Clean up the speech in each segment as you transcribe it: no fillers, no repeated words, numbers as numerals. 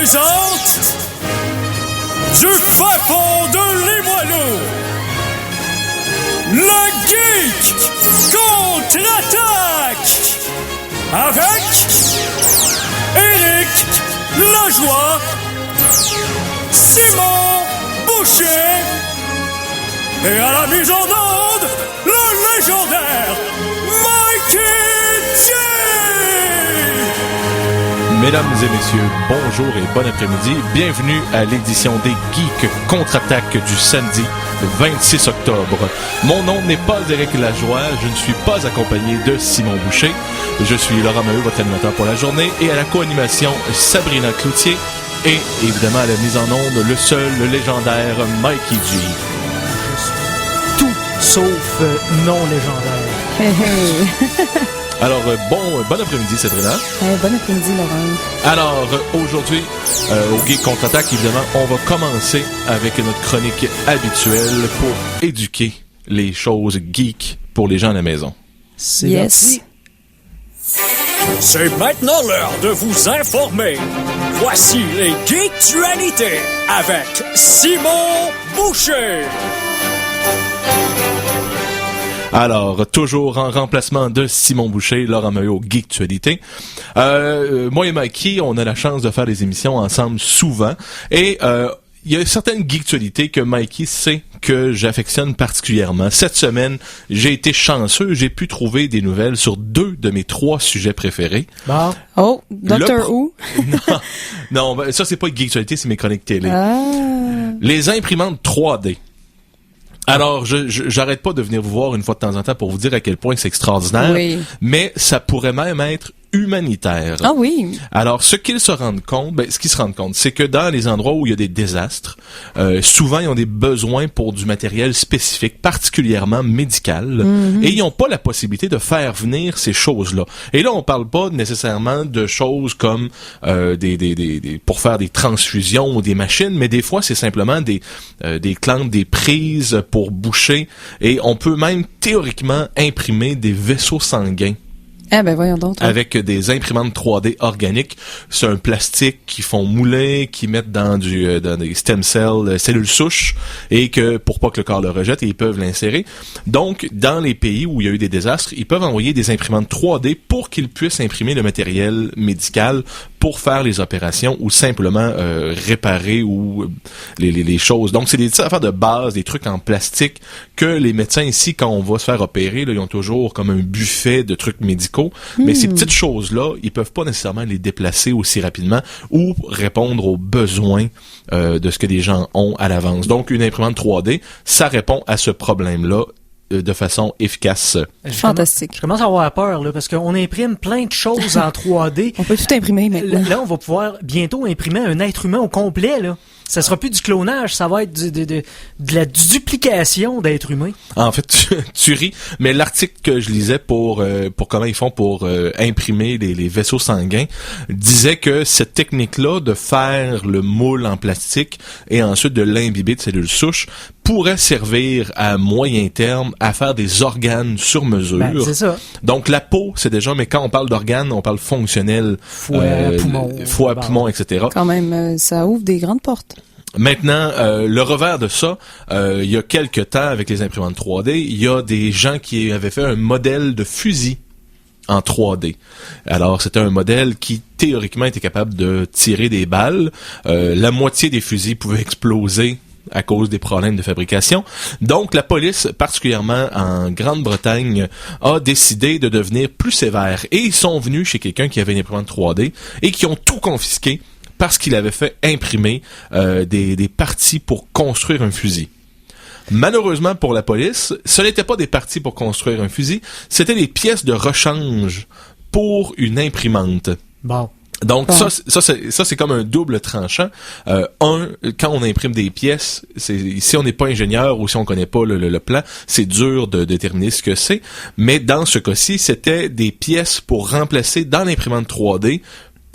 présente du fin fond de Limoilou, le Geek contre-attaque avec Éric Lajoie, Simon Boucher et à la mise en onde, le légendaire Mikey G! Mesdames et messieurs, bonjour et bon après-midi. Bienvenue à l'édition des Geeks contre-attaque du samedi 26 octobre. Mon nom n'est pas Éric Lajoie, je ne suis pas accompagné de Simon Boucher. Je suis Laurent Maheu, votre animateur pour la journée, et à la co-animation Sabrina Cloutier, et évidemment à la mise en onde, le seul, le légendaire Mikey G. Tout sauf non légendaire. Alors, bon après-midi, Sabrina. Bon après-midi, Laurent. Alors, aujourd'hui, au Geek contre-attaque, évidemment, on va commencer avec notre chronique habituelle pour éduquer les choses geeks pour les gens à la maison. C'est Yes. C'est maintenant l'heure de vous informer. Voici les Geektualités avec Simon Boucher. Alors, toujours en remplacement de Simon Boucher, Laurent Maheu au Geektualité. Moi et Mikey, on a la chance de faire des émissions ensemble souvent. Et il y a certaines Geektualités que Mikey sait que j'affectionne particulièrement. Cette semaine, j'ai été chanceux, j'ai pu trouver des nouvelles sur 2 de mes 3 sujets préférés. Bon. Oh, Doctor Who. Non, ça c'est pas une Geektualité, c'est mes chroniques télé. Ah. Les imprimantes 3D. Alors, j'arrête pas de venir vous voir une fois de temps en temps pour vous dire à quel point c'est extraordinaire, Oui. mais ça pourrait même être humanitaire. Ah oui. Alors, ce qu'ils se rendent compte, c'est que dans les endroits où il y a des désastres, souvent ils ont des besoins pour du matériel spécifique, particulièrement médical, et ils n'ont pas la possibilité de faire venir ces choses-là. Et là, on parle pas nécessairement de choses comme pour faire des transfusions ou des machines, mais des fois c'est simplement des clampes, des prises pour boucher, et on peut même théoriquement imprimer des vaisseaux sanguins. Ah ben voyons donc. Avec des imprimantes 3D organiques. C'est un plastique qu'ils font mouler, qu'ils mettent dans des stem cells, cellules souches, et que pour pas que le corps le rejette, ils peuvent l'insérer. Donc, dans les pays où il y a eu des désastres, ils peuvent envoyer des imprimantes 3D pour qu'ils puissent imprimer le matériel médical pour faire les opérations ou simplement réparer ou les choses. Donc, c'est des petites affaires de base, des trucs en plastique que les médecins ici, quand on va se faire opérer, là, ils ont toujours comme un buffet de trucs médicaux. Mais ces petites choses-là, ils peuvent pas nécessairement les déplacer aussi rapidement ou répondre aux besoins de ce que les gens ont à l'avance. Donc, une imprimante 3D, ça répond à ce problème-là de façon efficace. Fantastique. Je commence à avoir peur, là, parce qu'on imprime plein de choses en 3D. On peut tout imprimer maintenant. Là, on va pouvoir bientôt imprimer un être humain au complet, là. Ça sera plus du clonage, ça va être de la duplication d'êtres humains. En fait, tu ris, mais l'article que je lisais pour comment ils font pour imprimer les vaisseaux sanguins disait que cette technique-là de faire le moule en plastique et ensuite de l'imbiber de cellules souches pourrait servir à moyen terme à faire des organes sur mesure. Ben, c'est ça. Donc la peau, c'est déjà, mais quand on parle d'organes, on parle fonctionnel, foie, poumon, etc. Quand même, ça ouvre des grandes portes. Maintenant, le revers de ça, il y a quelques temps avec les imprimantes 3D, il y a des gens qui avaient fait un modèle de fusil en 3D. Alors, c'était un modèle qui, théoriquement, était capable de tirer des balles. La moitié des fusils pouvaient exploser à cause des problèmes de fabrication. Donc, la police, particulièrement en Grande-Bretagne, a décidé de devenir plus sévère. Et ils sont venus chez quelqu'un qui avait une imprimante 3D et qui ont tout confisqué parce qu'il avait fait imprimer des parties pour construire un fusil. Malheureusement pour la police, ce n'était pas des parties pour construire un fusil, c'était des pièces de rechange pour une imprimante. Bon. Donc ça c'est comme un double tranchant. Quand on imprime des pièces, si on n'est pas ingénieur ou si on connaît pas le plan, c'est dur de déterminer ce que c'est. Mais dans ce cas-ci, c'était des pièces pour remplacer dans l'imprimante 3D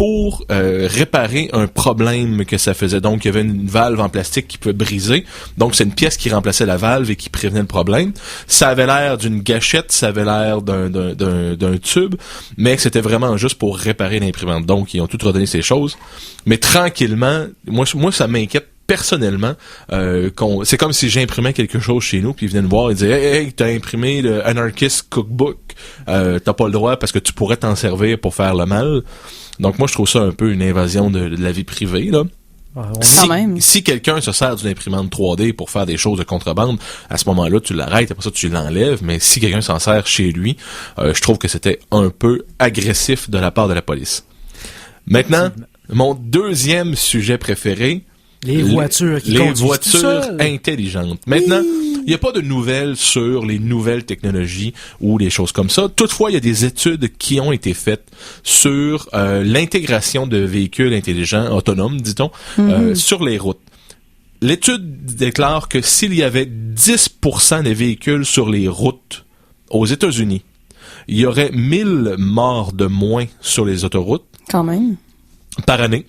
pour réparer un problème que ça faisait. Donc, il y avait une valve en plastique qui pouvait briser. Donc, c'est une pièce qui remplaçait la valve et qui prévenait le problème. Ça avait l'air d'une gâchette, ça avait l'air d'un tube, mais c'était vraiment juste pour réparer l'imprimante. Donc, ils ont tout redonné ces choses. Mais tranquillement, moi ça m'inquiète personnellement. C'est comme si j'imprimais quelque chose chez nous, puis ils venaient me voir et disaient hey, t'as imprimé le Anarchist Cookbook, t'as pas le droit parce que tu pourrais t'en servir pour faire le mal. Donc moi je trouve ça un peu une invasion de la vie privée là. Si quelqu'un se sert d'une imprimante 3D pour faire des choses de contrebande, à ce moment-là, tu l'arrêtes, après ça, tu l'enlèves. Mais si quelqu'un s'en sert chez lui, je trouve que c'était un peu agressif de la part de la police. Maintenant, mon deuxième sujet préféré, les voitures qui les voitures intelligentes. Maintenant, il n'y a pas de nouvelles sur les nouvelles technologies ou les choses comme ça. Toutefois, il y a des études qui ont été faites sur l'intégration de véhicules intelligents, autonomes, dit-on, sur les routes. L'étude déclare que s'il y avait 10% des véhicules sur les routes aux États-Unis, il y aurait 1000 morts de moins sur les autoroutes. Quand même. Par année.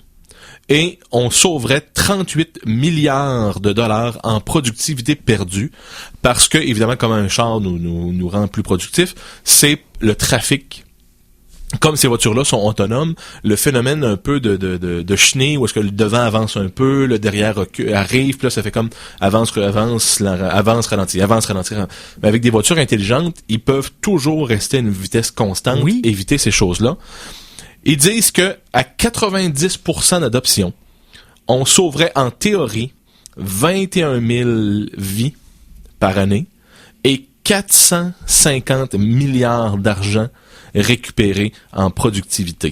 Et on sauverait 38 milliards de dollars en productivité perdue parce que, évidemment, comme un char nous rend plus productifs, c'est le trafic. Comme ces voitures-là sont autonomes, le phénomène un peu de chenille, où est-ce que le devant avance un peu, le derrière arrive, puis là, ça fait comme avance, ralentit. Mais avec des voitures intelligentes, ils peuvent toujours rester à une vitesse constante, éviter ces choses-là. Ils disent que à 90% d'adoption, on sauverait en théorie 21 000 vies par année et 450 milliards d'argent récupérés en productivité.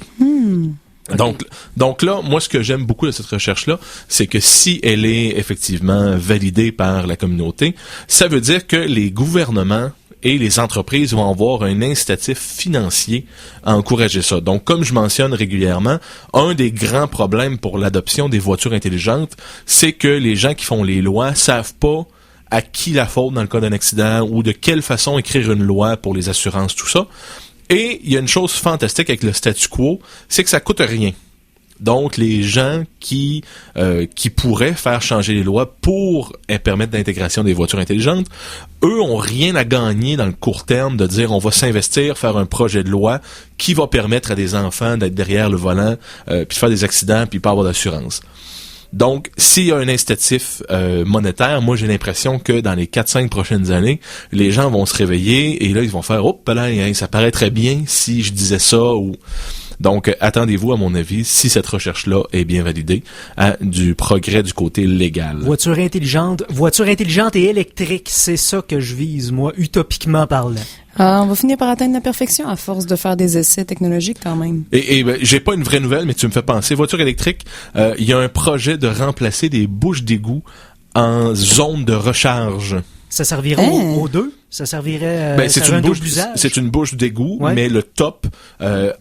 Donc là, moi, ce que j'aime beaucoup de cette recherche-là, c'est que si elle est effectivement validée par la communauté, ça veut dire que les gouvernements et les entreprises vont avoir un incitatif financier à encourager ça. Donc, comme je mentionne régulièrement, un des grands problèmes pour l'adoption des voitures intelligentes, c'est que les gens qui font les lois savent pas à qui la faute dans le cas d'un accident ou de quelle façon écrire une loi pour les assurances, tout ça. Et il y a une chose fantastique avec le statu quo, c'est que ça coûte rien. Donc, les gens qui pourraient faire changer les lois pour permettre l'intégration des voitures intelligentes, eux ont rien à gagner dans le court terme de dire on va s'investir, faire un projet de loi qui va permettre à des enfants d'être derrière le volant, puis de faire des accidents, puis pas avoir d'assurance. Donc, s'il y a un incitatif monétaire, moi j'ai l'impression que dans les 4-5 prochaines années, les gens vont se réveiller et là ils vont faire « Oh, là, ça paraîtrait bien si je disais ça » ou... Donc, attendez-vous, à mon avis, si cette recherche-là est bien validée, à du progrès du côté légal. Voiture intelligente et électrique, c'est ça que je vise, moi, utopiquement parlant. On va finir par atteindre la perfection à force de faire des essais technologiques quand même. Et j'ai pas une vraie nouvelle, mais tu me fais penser. Voiture électrique, il y a un projet de remplacer des bouches d'égout en zone de recharge. Ça servirait aux deux? Ça servirait c'est une bouche d'égout, mais le top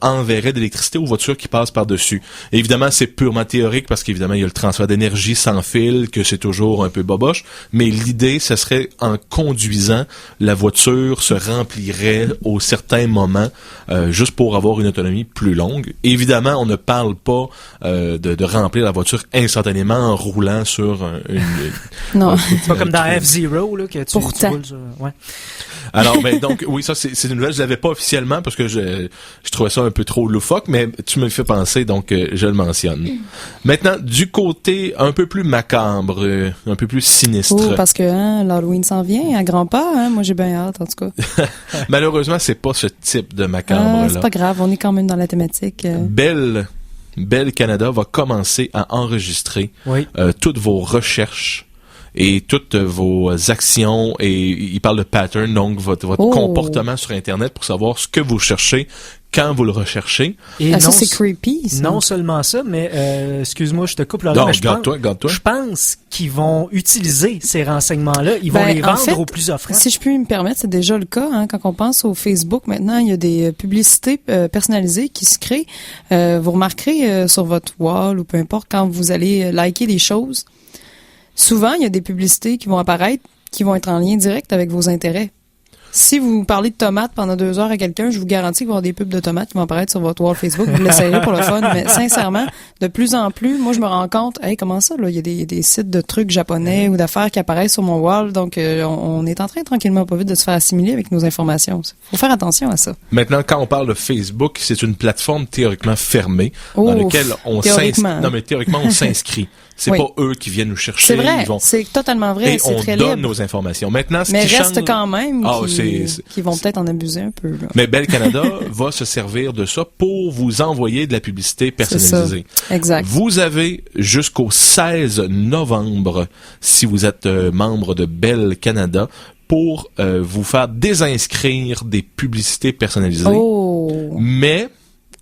enverrait de l'électricité aux voitures qui passent par-dessus. Et évidemment, c'est purement théorique parce qu'évidemment, il y a le transfert d'énergie sans fil, que c'est toujours un peu boboche. Mais l'idée, ce serait en conduisant, la voiture se remplirait au certains moments juste pour avoir une autonomie plus longue. Évidemment, on ne parle pas de remplir la voiture instantanément en roulant sur non. Pas comme dans F-Zero, là, que tu roules sur... Ouais. Alors, ben, donc, oui, ça, c'est une nouvelle. Je l'avais pas officiellement parce que je trouvais ça un peu trop loufoque, mais tu me fais penser, donc, je le mentionne. Maintenant, du côté un peu plus macabre, un peu plus sinistre. Oh, parce que, l'Halloween s'en vient à grands pas, moi, j'ai bien hâte, en tout cas. Malheureusement, c'est pas ce type de macabre-là. C'est pas grave, on est quand même dans la thématique. Bell Canada va commencer à enregistrer toutes vos recherches et toutes vos actions, et il parle de pattern, donc votre comportement sur Internet pour savoir ce que vous cherchez quand vous le recherchez. Et ça, c'est creepy, ça. Non seulement ça, mais excuse-moi, je te coupe là, mais je pense qu'ils vont utiliser ces renseignements-là. Ils vont les vendre aux plus offrants. Si je puis me permettre, c'est déjà le cas. Quand on pense au Facebook, maintenant, il y a des publicités personnalisées qui se créent. Vous remarquerez sur votre wall ou peu importe, quand vous allez liker des choses, souvent, il y a des publicités qui vont apparaître qui vont être en lien direct avec vos intérêts. Si vous parlez de tomates pendant 2 heures à quelqu'un, je vous garantis qu'il va y avoir des pubs de tomates qui vont apparaître sur votre wall Facebook. Vous l'essayerez pour le fun. Mais sincèrement, de plus en plus, moi, je me rends compte, comment ça, là? Il y a des sites de trucs japonais ou d'affaires qui apparaissent sur mon wall. Donc, on est en train, tranquillement, pas vite, de se faire assimiler avec nos informations. Faut faire attention à ça. Maintenant, quand on parle de Facebook, c'est une plateforme théoriquement fermée dans laquelle on théoriquement, on s'inscrit. C'est pas eux qui viennent nous chercher. C'est vrai, c'est totalement vrai. Et c'est on très donne libre. nos informations. Maintenant, ce mais qui reste change... quand même qui vont peut-être en abuser un peu. Là. Mais Bell Canada va se servir de ça pour vous envoyer de la publicité personnalisée. C'est ça. Exact. Vous avez jusqu'au 16 novembre, si vous êtes membre de Bell Canada, pour vous faire désinscrire des publicités personnalisées. Oh. Mais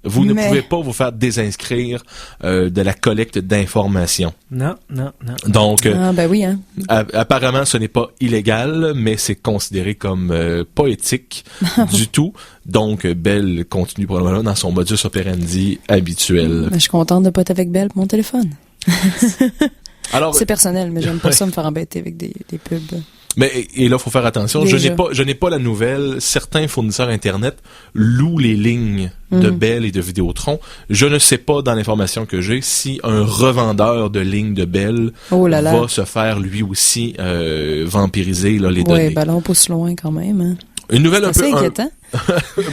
vous ne pouvez pas vous faire désinscrire de la collecte d'informations. Non. Donc, ben oui, hein. Apparemment, ce n'est pas illégal, mais c'est considéré comme pas éthique du tout. Donc, Bell continue probablement dans son modus operandi habituel. Ben, je suis contente de pas être avec Bell pour mon téléphone. Alors, c'est personnel, mais j'aime pas ça me faire embêter avec des pubs. Mais et là, faut faire attention. Je n'ai pas la nouvelle. Certains fournisseurs Internet louent les lignes de Bell et de Vidéotron. Je ne sais pas dans l'information que j'ai si un revendeur de lignes de Bell va se faire lui aussi vampiriser les données. Oui, ben là, on pousse loin quand même. Hein. Une nouvelle un peu inquiétant.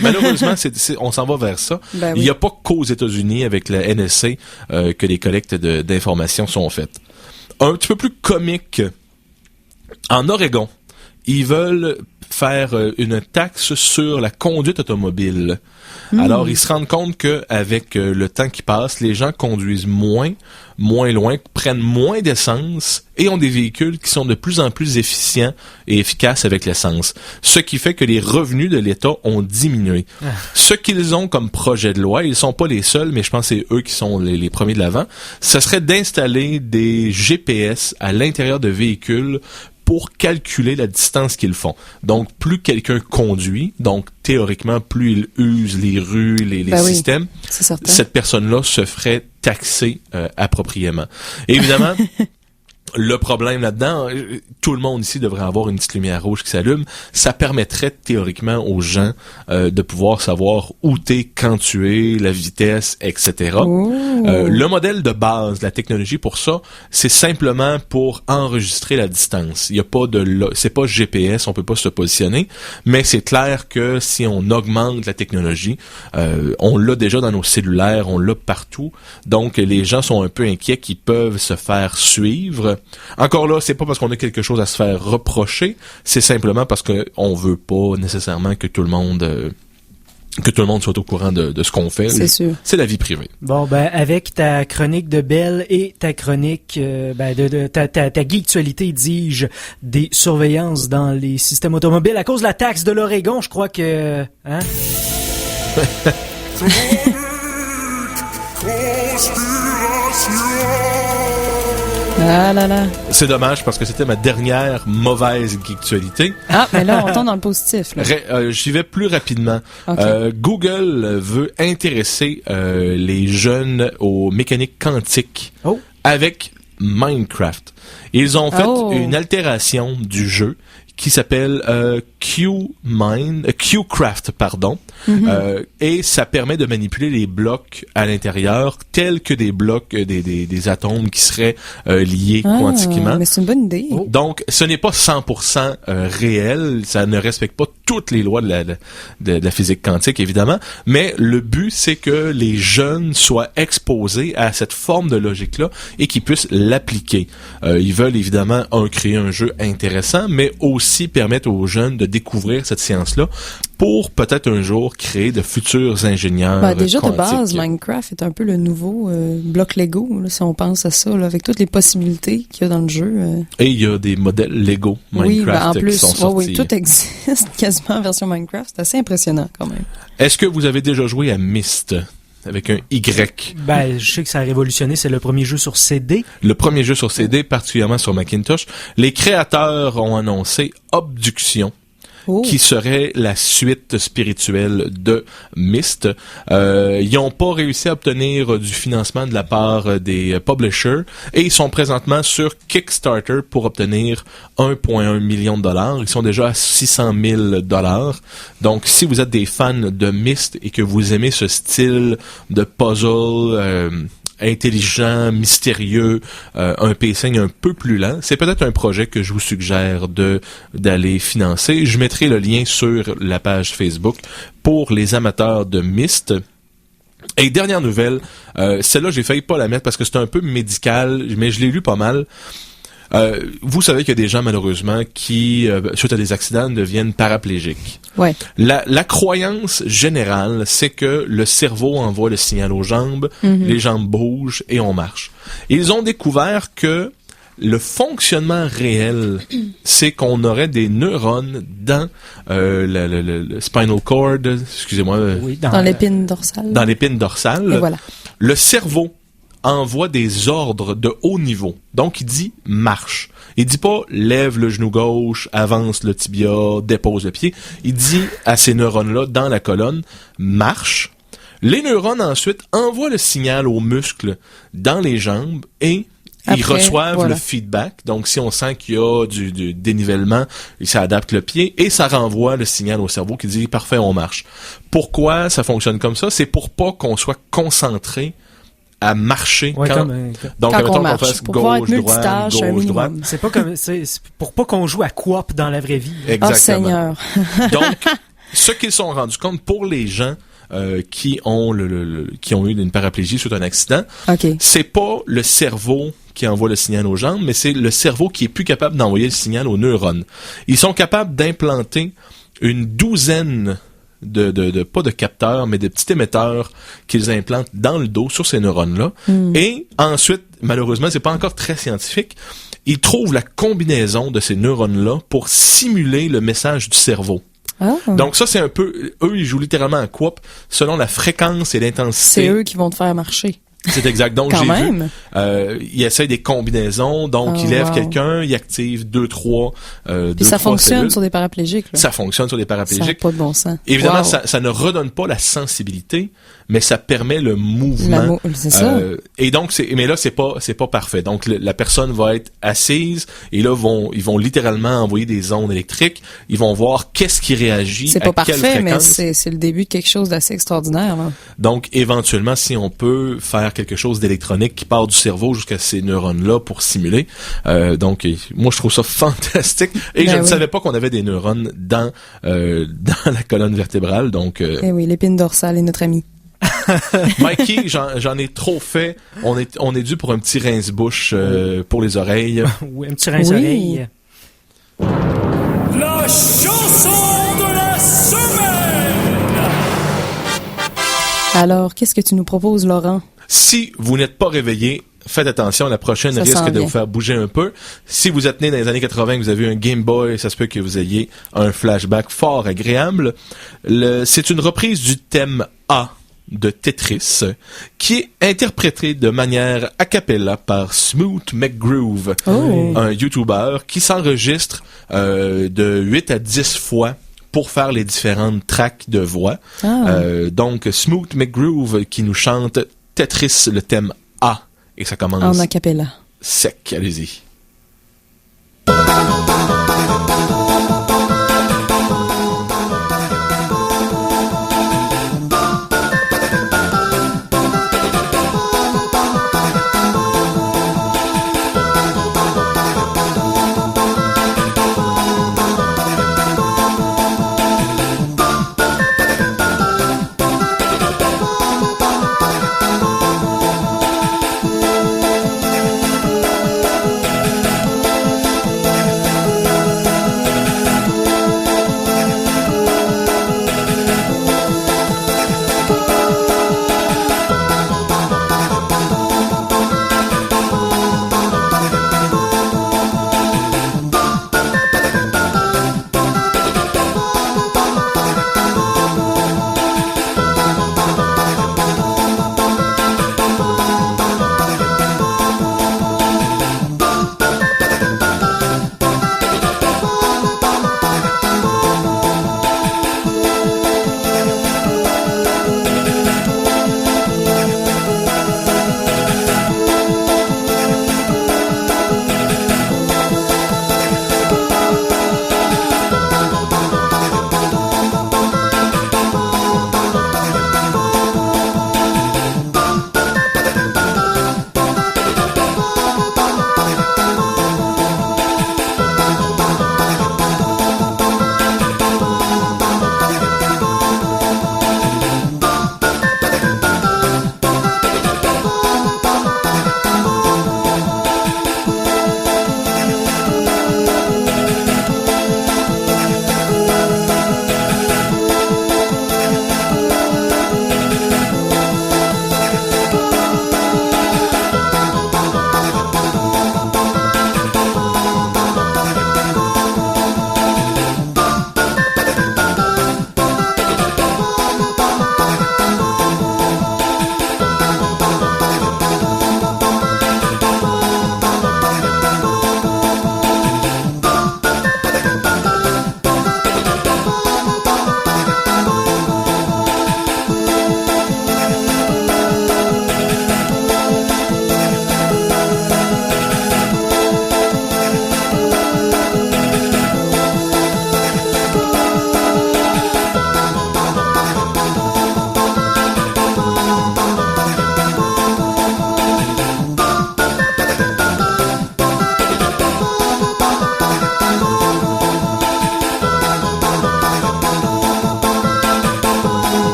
Malheureusement, on s'en va vers ça. Ben oui. Il n'y a pas qu'aux États-Unis avec la NSA que les collectes d'informations sont faites. Un petit peu plus comique. En Oregon, ils veulent faire une taxe sur la conduite automobile. Alors, ils se rendent compte qu'avec le temps qui passe, les gens conduisent moins loin, prennent moins d'essence et ont des véhicules qui sont de plus en plus efficients et efficaces avec l'essence. Ce qui fait que les revenus de l'État ont diminué. Ce qu'ils ont comme projet de loi, ils sont pas les seuls, mais je pense que c'est eux qui sont les premiers de l'avant, ce serait d'installer des GPS à l'intérieur de véhicules pour calculer la distance qu'ils font. Donc, plus quelqu'un conduit, donc théoriquement, plus il use les rues, les systèmes, cette personne-là se ferait taxer appropriément. Et évidemment, le problème là-dedans, tout le monde ici devrait avoir une petite lumière rouge qui s'allume. Ça permettrait théoriquement aux gens de pouvoir savoir où t'es, quand tu es, la vitesse, etc. Le modèle de base, la technologie pour ça, c'est simplement pour enregistrer la distance. Il y a pas c'est pas GPS, on peut pas se positionner, mais c'est clair que si on augmente la technologie, on l'a déjà dans nos cellulaires, on l'a partout. Donc les gens sont un peu inquiets qu'ils peuvent se faire suivre. Encore là, c'est pas parce qu'on a quelque chose à se faire reprocher, c'est simplement parce que on veut pas nécessairement que tout le monde soit au courant de ce qu'on fait. C'est sûr. C'est la vie privée. Bon, ben, avec ta chronique de Bell et ta chronique, ta geektualité, dis-je, des surveillances dans les systèmes automobiles à cause de la taxe de l'Oregon, je crois que, hein? Ah là là. C'est dommage parce que c'était ma dernière mauvaise geektualité. Ah, mais là, on tombe dans le positif. J'y vais plus rapidement. Okay. Google veut intéresser les jeunes aux mécaniques quantiques avec Minecraft. Ils ont fait une altération du jeu qui s'appelle Qcraft, et ça permet de manipuler les blocs à l'intérieur tels que des blocs des atomes qui seraient liés quantiquement. Mais c'est une bonne idée. Donc, ce n'est pas 100% réel, ça ne respecte pas toutes les lois de la physique quantique, évidemment, mais le but, c'est que les jeunes soient exposés à cette forme de logique-là et qu'ils puissent l'appliquer. Ils veulent évidemment, créer un jeu intéressant, mais aussi permettre aux jeunes de découvrir cette science-là pour peut-être un jour créer de futurs ingénieurs déjà quantiques. De base, Minecraft est un peu le nouveau bloc Lego, là, si on pense à ça, là, avec toutes les possibilités qu'il y a dans le jeu. Et il y a des modèles Lego Minecraft en plus, qui sont sortis. Oui, tout existe quasiment en version Minecraft. C'est assez impressionnant quand même. Est-ce que vous avez déjà joué à Myst? Avec un Y. Ben, je sais que ça a révolutionné, c'est le premier jeu sur CD. Le premier jeu sur CD, particulièrement sur Macintosh. Les créateurs ont annoncé Obduction, qui serait la suite spirituelle de Myst. Ils n'ont pas réussi à obtenir du financement de la part des publishers et ils sont présentement sur Kickstarter pour obtenir 1,1 million de dollars. Ils sont déjà à 600 000 dollars. Donc, si vous êtes des fans de Myst et que vous aimez ce style de puzzle intelligent, mystérieux, un pacing un peu plus lent, c'est peut-être un projet que je vous suggère d'aller financer. Je mettrai le lien sur la page Facebook pour les amateurs de Myst. Et dernière nouvelle, celle-là j'ai failli pas la mettre parce que c'est un peu médical, mais je l'ai lu pas mal. Vous savez qu'il y a des gens, malheureusement, qui, suite à des accidents, deviennent paraplégiques. Ouais. La croyance générale, c'est que le cerveau envoie le signal aux jambes, les jambes bougent et on marche. Ils ont découvert que le fonctionnement réel, c'est qu'on aurait des neurones dans le spinal cord, excusez-moi. Oui, dans l'épine dorsale. Dans l'épine dorsale. Et voilà. Le cerveau envoie des ordres de haut niveau. Donc, il dit « marche ». Il dit pas « lève le genou gauche, avance le tibia, dépose le pied ». Il dit à ces neurones-là, dans la colonne, « marche ». Les neurones, ensuite, envoient le signal aux muscles dans les jambes et ils reçoivent le feedback. Donc, si on sent qu'il y a du dénivellement, ça adapte le pied et ça renvoie le signal au cerveau qui dit « parfait, on marche ». Pourquoi ça fonctionne comme ça? C'est pour pas qu'on soit concentré à marcher quand on marche, qu'on fasse pour pouvoir être multitâche, multitâche, droite. C'est pas comme c'est pour pas qu'on joue à coop dans la vraie vie. Exactement. Oh Seigneur. Donc, ce qu'ils sont rendus compte pour les gens qui ont qui ont eu une paraplégie suite à un accident, c'est pas le cerveau qui envoie le signal aux jambes, mais c'est le cerveau qui est plus capable d'envoyer le signal aux neurones. Ils sont capables d'implanter une douzaine pas de capteurs, mais de petits émetteurs qu'ils implantent dans le dos sur ces neurones-là. Et ensuite, malheureusement, c'est pas encore très scientifique, ils trouvent la combinaison de ces neurones-là pour simuler le message du cerveau. Donc ça, c'est un peu... Eux, ils jouent littéralement à coop selon la fréquence et l'intensité. C'est eux qui vont te faire marcher. C'est exact. Donc, Quand j'ai même. vu, il essaie des combinaisons. Donc, il lève quelqu'un, il active 2-3 Puis ça fonctionne cellules. sur des paraplégiques. Là. Ça fonctionne sur des paraplégiques. Ça n'a pas de bon sens. Évidemment, ça ne redonne pas la sensibilité, mais ça permet le mouvement. C'est ça. Et donc, mais là, c'est pas parfait. Donc, la personne va être assise et là, ils vont littéralement envoyer des ondes électriques. Ils vont voir qu'est-ce qui réagit. C'est à pas quelle parfait, mais fréquence. c'est le début de quelque chose d'assez extraordinaire. Là. Donc, éventuellement, si on peut faire quelque chose d'électronique qui part du cerveau jusqu'à ces neurones-là pour simuler. Donc, moi, je trouve ça fantastique. Et je ne savais pas qu'on avait des neurones dans la colonne vertébrale. Donc, Eh oui, l'épine dorsale est notre ami. Mikey, j'en ai trop fait. On est dû pour un petit rince-bouche pour les oreilles. Oui, un petit rince-oreille. La chanson de la semaine! Alors, qu'est-ce que tu nous proposes, Laurent? Si vous n'êtes pas réveillé, faites attention, la prochaine risque de vous faire bouger un peu. Si vous êtes né dans les années 80 et que vous avez eu un Game Boy, ça se peut que vous ayez un flashback fort agréable. C'est une reprise du thème A de Tetris, qui est interprété de manière a cappella par Smooth McGroove, un YouTuber qui s'enregistre de 8 à 10 fois pour faire les différentes tracks de voix. Donc, Smooth McGroove qui nous chante Tetris, le thème A. Et ça commence en a cappella. Sec, allez-y.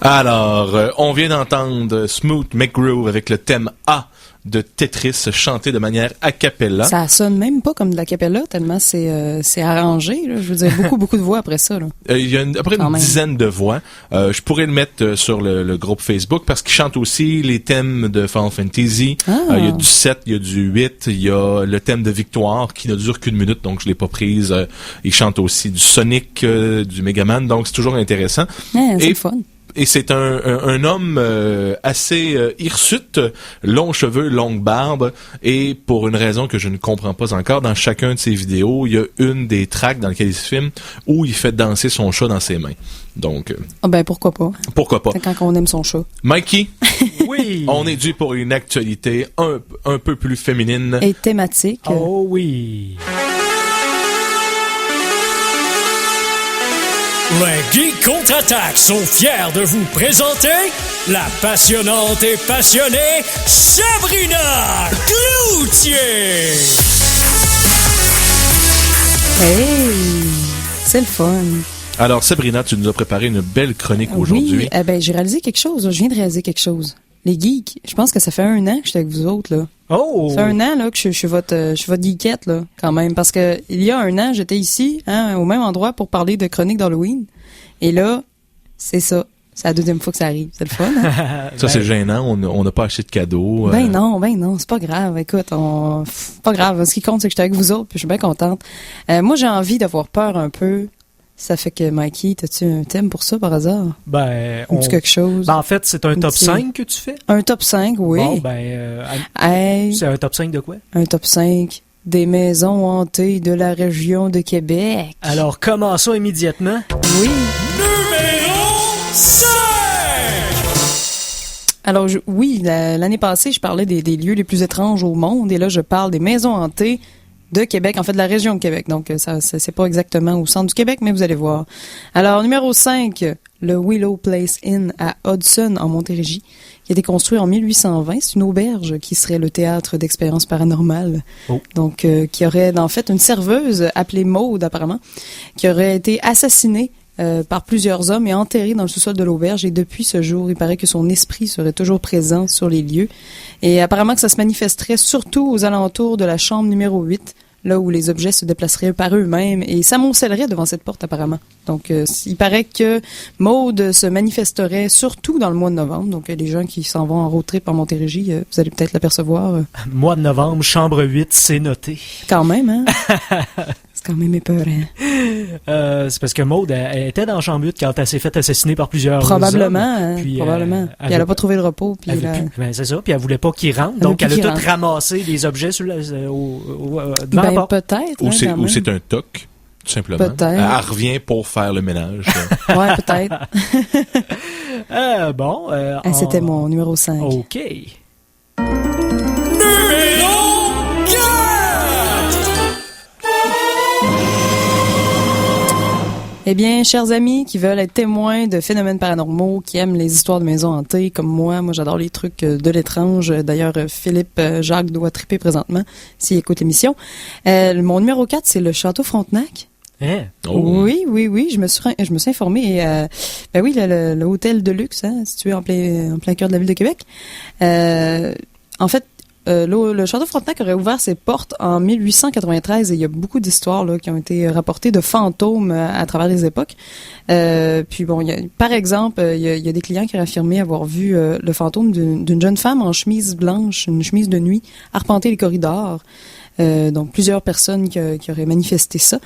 Alors, on vient d'entendre Smooth McGroove avec le thème A de Tetris chanté de manière a cappella. Ça sonne même pas comme de la cappella, tellement c'est arrangé. Là. Je veux dire, beaucoup de voix après ça. Là. Il y a après une dizaine de voix. Je pourrais le mettre sur le groupe Facebook parce qu'il chante aussi les thèmes de Final Fantasy. Il y a du 7, il y a du 8, il y a le thème de Victoire qui ne dure qu'une minute, donc je l'ai pas prise. Il chante aussi du Sonic, du Megaman, donc c'est toujours intéressant. C'est fun. Et c'est un homme assez hirsute, longs cheveux, longue barbe, et pour une raison que je ne comprends pas encore, dans chacun de ses vidéos, il y a une des tracks dans lesquelles il se filme où il fait danser son chat dans ses mains. Donc, pourquoi pas. Pourquoi pas. C'est quand on aime son chat. Mikey, oui. On est dû pour une actualité un peu plus féminine. Et thématique. Oh oui. Les Geeks Contre-Attaque sont fiers de vous présenter la passionnante et passionnée Sabrina Cloutier. Hey, c'est le fun. Alors Sabrina, tu nous as préparé une belle chronique aujourd'hui. Oui, j'ai réalisé quelque chose. Je viens de réaliser quelque chose. Les geeks, je pense que ça fait 1 an que j'étais avec vous autres, là. Oh! Ça fait 1 an, là, que je suis votre geekette, là, quand même. Parce que, il y a 1 an, j'étais ici, au même endroit pour parler de chronique d'Halloween. Et là, c'est ça. C'est la 2e fois que ça arrive. C'est le fun, hein? Ça, c'est gênant. On n'a pas acheté de cadeaux. Ben non, c'est pas grave. Écoute, pas grave. Ce qui compte, c'est que j'étais avec vous autres, puis je suis bien contente. Moi, j'ai envie d'avoir peur un peu. Ça fait que, Mikey, t'as-tu un thème pour ça, par hasard? Ou quelque chose? En fait, c'est un top 5 que tu fais? Un top 5, oui. Bon, c'est un top 5 de quoi? Un top 5 des maisons hantées de la région de Québec. Alors, commençons immédiatement. Oui. Numéro 5! Alors, l'année passée, je parlais des lieux les plus étranges au monde, et là, je parle des maisons hantées de Québec, en fait de la région de Québec. Donc, ça c'est pas exactement au centre du Québec, mais vous allez voir. Alors, numéro 5, le Willow Place Inn à Hudson, en Montérégie, qui a été construit en 1820. C'est une auberge qui serait le théâtre d'expériences paranormales. Oh. Donc, qui aurait, en fait, une serveuse appelée Maude, apparemment, qui aurait été assassinée par plusieurs hommes et enterrée dans le sous-sol de l'auberge. Et depuis ce jour, il paraît que son esprit serait toujours présent sur les lieux. Et apparemment que ça se manifesterait surtout aux alentours de la chambre numéro 8, là où les objets se déplaceraient par eux-mêmes et s'amoncelleraient devant cette porte apparemment. Donc, il paraît que Maude se manifesterait surtout dans le mois de novembre. Donc, les gens qui s'en vont en road trip en Montérégie, vous allez peut-être l'apercevoir. Mois de novembre, chambre 8, c'est noté. Quand même, hein? C'est quand même épeurant. C'est parce que Maude, elle était dans la chambre 8 quand elle s'est fait assassiner par plusieurs probablement, hommes. Puis, probablement. Puis elle n'a pas trouvé le repos. Puis c'est ça. Puis elle voulait pas qu'il rentre. Donc, elle a tout ramassé des objets sur devant la porte. Peut-être. Ou c'est un toc. Tout simplement. Peut-être. Elle revient pour faire le ménage. Ouais, peut-être. C'était mon numéro 5. OK. Numéro 4! Eh bien, chers amis qui veulent être témoins de phénomènes paranormaux, qui aiment les histoires de maisons hantées, comme moi j'adore les trucs de l'étrange. D'ailleurs, Philippe Jacques doit triper présentement s'il écoute l'émission. Mon numéro 4, c'est le Château Frontenac. Oh. Oui, je me suis informée. Oui, le hôtel de luxe, situé en plein cœur de la ville de Québec. En fait, le Château Frontenac aurait ouvert ses portes en 1893 et il y a beaucoup d'histoires là, qui ont été rapportées de fantômes à travers les époques. Puis bon, par exemple, il y a des clients qui ont affirmé avoir vu le fantôme d'une jeune femme en chemise blanche, une chemise de nuit, arpenter les corridors. Donc plusieurs personnes qui auraient manifesté ça,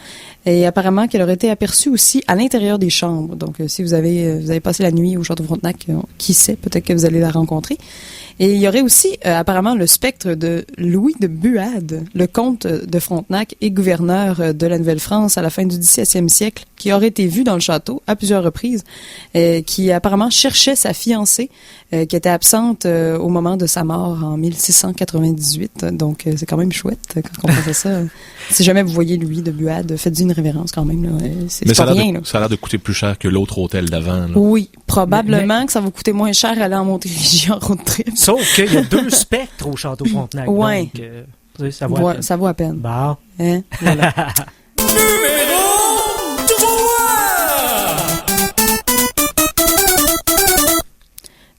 et apparemment qu'elle aurait été aperçue aussi à l'intérieur des chambres. Donc si vous avez passé la nuit au Château Frontenac, qui sait, peut-être que vous allez la rencontrer. Et il y aurait aussi apparemment le spectre de Louis de Buade, le comte de Frontenac et gouverneur de la Nouvelle-France à la fin du XVIIe siècle, qui aurait été vu dans le château à plusieurs reprises, qui apparemment cherchait sa fiancée, qui était absente au moment de sa mort en 1698. Donc c'est quand même chouette quand on pense à ça. Si jamais vous voyez Louis de Buade, faites-y une révérence quand même. Là. C'est pas rien. Là. Ça a l'air de coûter plus cher que l'autre hôtel d'avant. Là. Oui, probablement que ça va coûter moins cher aller en Montérégie en road trip. Sauf qu'il y a 2 spectres au Château Frontenac. Ouais. Donc, ça vaut à peine. Ça vaut à peine. Bon. Hein? Voilà. Numéro 3!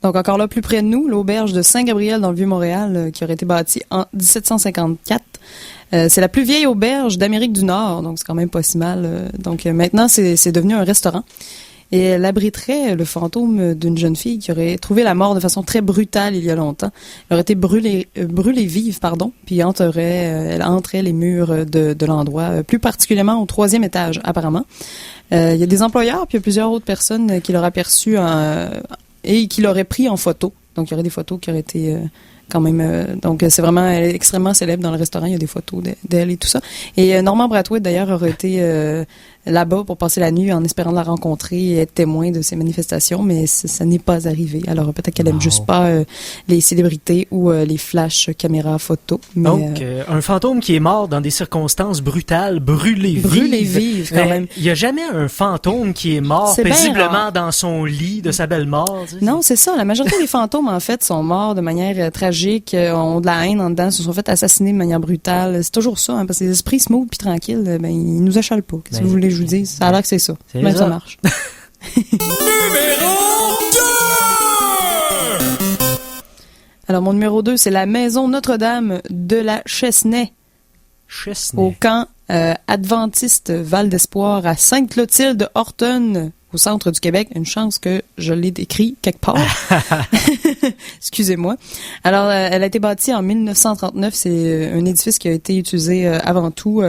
Donc, encore là, plus près de nous, l'auberge de Saint-Gabriel dans le Vieux-Montréal, qui aurait été bâtie en 1754. C'est la plus vieille auberge d'Amérique du Nord, donc c'est quand même pas si mal. Donc, maintenant, c'est devenu un restaurant. Et elle abriterait le fantôme d'une jeune fille qui aurait trouvé la mort de façon très brutale il y a longtemps. Elle aurait été brûlée vive, puis elle entrait les murs de l'endroit, plus particulièrement au 3e étage, apparemment. Il y a des employeurs, puis il y a plusieurs autres personnes qui l'auraient aperçu et qui l'auraient pris en photo. Donc, il y aurait des photos qui auraient été quand même... donc, c'est vraiment extrêmement célèbre dans le restaurant. Il y a des photos d'elle et tout ça. Et Norman Brathwaite, d'ailleurs, aurait été là-bas pour passer la nuit en espérant la rencontrer et être témoin de ces manifestations, mais ça n'est pas arrivé. Alors, peut-être qu'elle aime juste pas les célébrités ou les flashs caméras photos. Mais, donc, un fantôme qui est mort dans des circonstances brutales, brûlé vive, quand même. Il n'y a jamais un fantôme qui est mort paisiblement dans son lit de sa belle mort. Tu sais, non, c'est ça. La majorité des fantômes, en fait, sont morts de manière tragique, ont de la haine en dedans, se sont fait assassiner de manière brutale. C'est toujours ça, hein, parce que les esprits smooth puis tranquilles, ils nous achalent pas. Qu'est-ce que vous voulez que je vous dise? Ça a l'air que c'est ça. Mais ça marche. Numéro 2! Alors, mon numéro 2, c'est la maison Notre-Dame de la Chesnay. Au camp adventiste Val d'Espoir à Sainte-Clotilde-Horton, au centre du Québec. Une chance que je l'ai décrit quelque part. Excusez-moi. Alors, elle a été bâtie en 1939. C'est un édifice qui a été utilisé avant tout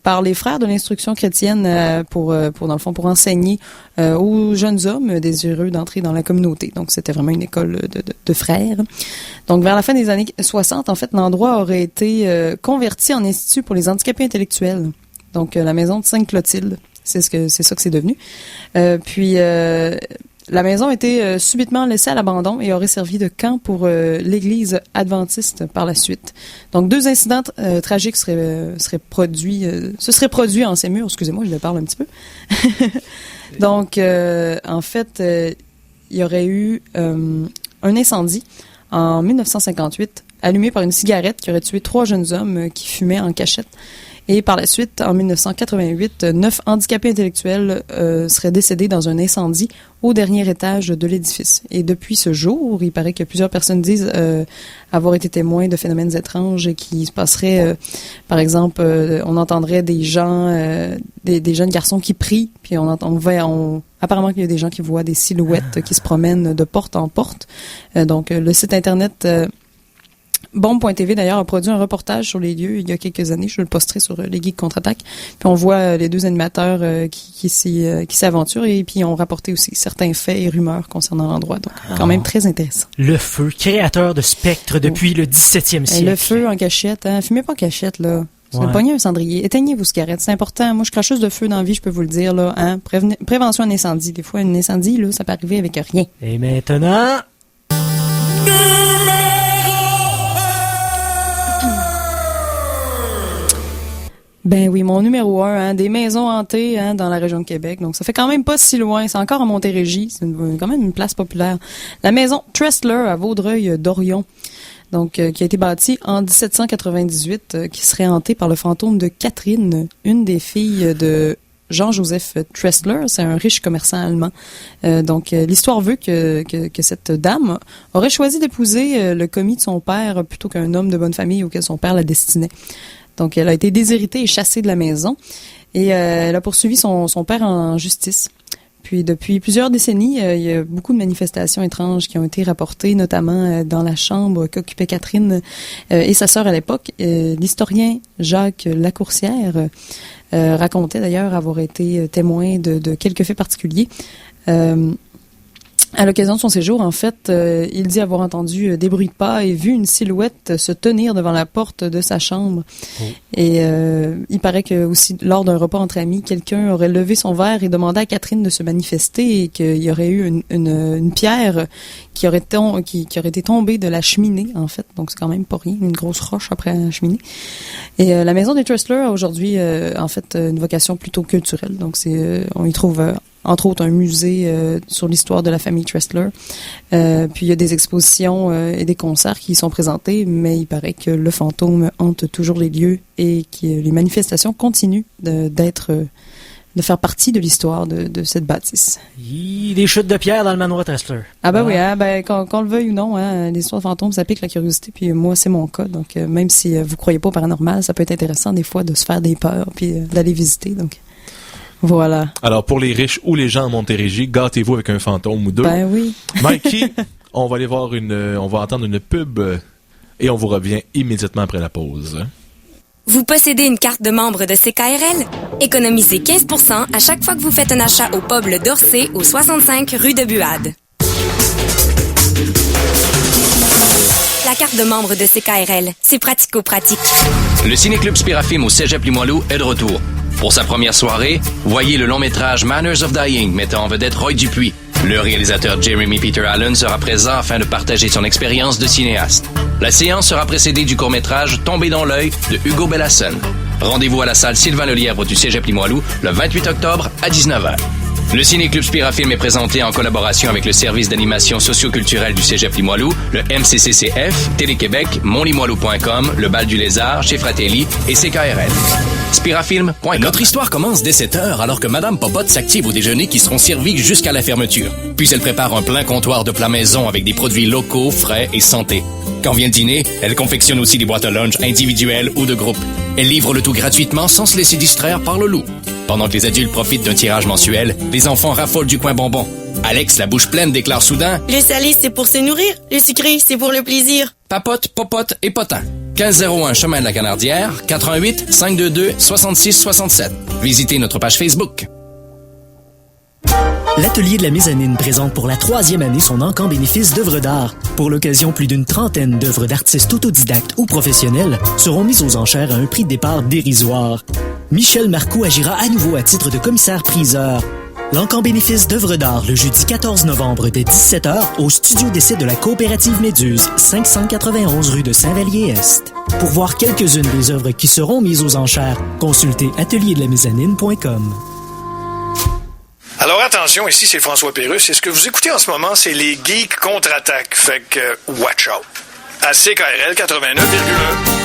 par les frères de l'instruction chrétienne pour dans le fond, pour enseigner aux jeunes hommes désireux d'entrer dans la communauté. Donc, c'était vraiment une école de frères. Donc, vers la fin des années 60, en fait, l'endroit aurait été converti en institut pour les handicapés intellectuels. Donc, la maison de Sainte-Clotilde. C'est ça que c'est devenu. Puis la maison a été subitement laissée à l'abandon et aurait servi de camp pour l'église adventiste par la suite. Donc 2 incidents tragiques se seraient produits en ces murs. Excusez-moi, je le parle un petit peu. Donc en fait, il y aurait eu un incendie en 1958 allumé par une cigarette qui aurait tué 3 jeunes hommes qui fumaient en cachette. Et par la suite, en 1988, 9 handicapés intellectuels seraient décédés dans un incendie au dernier étage de l'édifice. Et depuis ce jour, il paraît que plusieurs personnes disent avoir été témoins de phénomènes étranges qui se passeraient, par exemple, on entendrait des gens, des jeunes garçons qui prient, puis apparemment qu'il y a des gens qui voient des silhouettes qui se promènent de porte en porte. Donc, le site Internet... Bombe.tv, d'ailleurs, a produit un reportage sur les lieux il y a quelques années. Je le posterai sur les Geeks Contre-Attaque. Puis on voit les 2 animateurs qui s'aventurent et puis ont rapporté aussi certains faits et rumeurs concernant l'endroit. Donc, quand même très intéressant. Le feu, créateur de spectres depuis le 17e siècle. Le feu en cachette, hein. Fumez pas en cachette, là. Ouais. Pognez un cendrier. Éteignez vos cigarettes. C'est important. Moi, je cracheuse de feu dans la vie, je peux vous le dire, là. Hein. Prévention en incendie. Des fois, un incendie, là, ça peut arriver avec rien. Et maintenant... Ben oui, mon numéro 1, hein, des maisons hantées dans la région de Québec. Donc, ça fait quand même pas si loin. C'est encore à Montérégie. C'est quand même une place populaire. La maison Tressler à Vaudreuil-Dorion. Donc, qui a été bâtie en 1798, qui serait hantée par le fantôme de Catherine, une des filles de Jean-Joseph Tressler. C'est un riche commerçant allemand. Donc, l'histoire veut que cette dame aurait choisi d'épouser le commis de son père plutôt qu'un homme de bonne famille auquel son père la destinait. Donc, elle a été déshéritée et chassée de la maison. Et elle a poursuivi son père en justice. Puis, depuis plusieurs décennies, il y a beaucoup de manifestations étranges qui ont été rapportées, notamment dans la chambre qu'occupait Catherine et sa sœur à l'époque. L'historien Jacques Lacourcière racontait d'ailleurs avoir été témoin de quelques faits particuliers. À l'occasion de son séjour, en fait, il dit avoir entendu des bruits de pas et vu une silhouette se tenir devant la porte de sa chambre. Oh. Et il paraît que aussi lors d'un repas entre amis, quelqu'un aurait levé son verre et demandé à Catherine de se manifester et qu'il y aurait eu une pierre qui aurait été tombée de la cheminée, en fait. Donc, c'est quand même pas rien, une grosse roche après la cheminée. Et la maison des Tressler a aujourd'hui, en fait, une vocation plutôt culturelle. Donc, on y trouve... entre autres, un musée sur l'histoire de la famille Tressler. Puis il y a des expositions et des concerts qui y sont présentés, mais il paraît que le fantôme hante toujours les lieux et que les manifestations continuent d'être faire partie de l'histoire de cette bâtisse. Des chutes de pierre dans le manoir Tressler. Ah ben oui, hein, qu'on le veuille ou non, hein, l'histoire de fantômes, ça pique la curiosité, puis moi, c'est mon cas. Donc, même si vous croyez pas au paranormal, ça peut être intéressant des fois de se faire des peurs, puis d'aller visiter. Donc, voilà. Alors, pour les riches ou les gens en Montérégie, gâtez-vous avec un fantôme ou deux. Ben oui. Mikey, on va aller voir on va entendre une pub et on vous revient immédiatement après la pause. Vous possédez une carte de membre de CKRL? Économisez 15% à chaque fois que vous faites un achat au pub Le Dorcet au 65 rue de Buade. La carte de membre de CKRL, c'est pratico-pratique. Le Ciné-Club Spirafilm au Cégep Limoilou est de retour. Pour sa première soirée, voyez le long-métrage Manners of Dying mettant en vedette Roy Dupuis. Le réalisateur Jeremy Peter Allen sera présent afin de partager son expérience de cinéaste. La séance sera précédée du court-métrage Tombé dans l'œil de Hugo Bellasson. Rendez-vous à la salle Sylvain Lelièvre du Cégep Limoilou le 28 octobre à 19h. Le Ciné-Club Spirafilm est présenté en collaboration avec le service d'animation socio-culturelle du Cégep Limoilou, le MCCCF, Télé-Québec, montlimoilou.com, le Bal du Lézard, chez Fratelli et CKRL. Spirafilm.com. Notre histoire commence dès 7h alors que Madame Popote s'active au déjeuner qui seront servis jusqu'à la fermeture. Puis elle prépare un plein comptoir de plats maison avec des produits locaux, frais et santé. Quand vient le dîner, elle confectionne aussi des boîtes à lunch individuelles ou de groupe. Elle livre le tout gratuitement sans se laisser distraire par le loup. Pendant que les adultes profitent d'un tirage mensuel, les enfants raffolent du coin bonbon. Alex, la bouche pleine, déclare soudain: le salé, c'est pour se nourrir. Le sucré, c'est pour le plaisir. Papote, popote et potin. 1501 chemin de la Canardière, 88 522 66 67. Visitez notre page Facebook. L'Atelier de la Mezzanine présente pour la 3e année son encamp bénéfice d'œuvres d'art. Pour l'occasion, plus d'une trentaine d'œuvres d'artistes autodidactes ou professionnels seront mises aux enchères à un prix de départ dérisoire. Michel Marcoux agira à nouveau à titre de commissaire-priseur. L'encamp bénéfice d'œuvres d'art le jeudi 14 novembre dès 17h au studio d'essai de la coopérative Méduse, 591 rue de Saint-Vallier-Est. Pour voir quelques-unes des œuvres qui seront mises aux enchères, consultez atelierdelamizzanine.com. Alors attention, ici c'est François Pérusse et ce que vous écoutez en ce moment, c'est les Geeks contre-attaque. Fait que, watch out. À CKRL 89,1.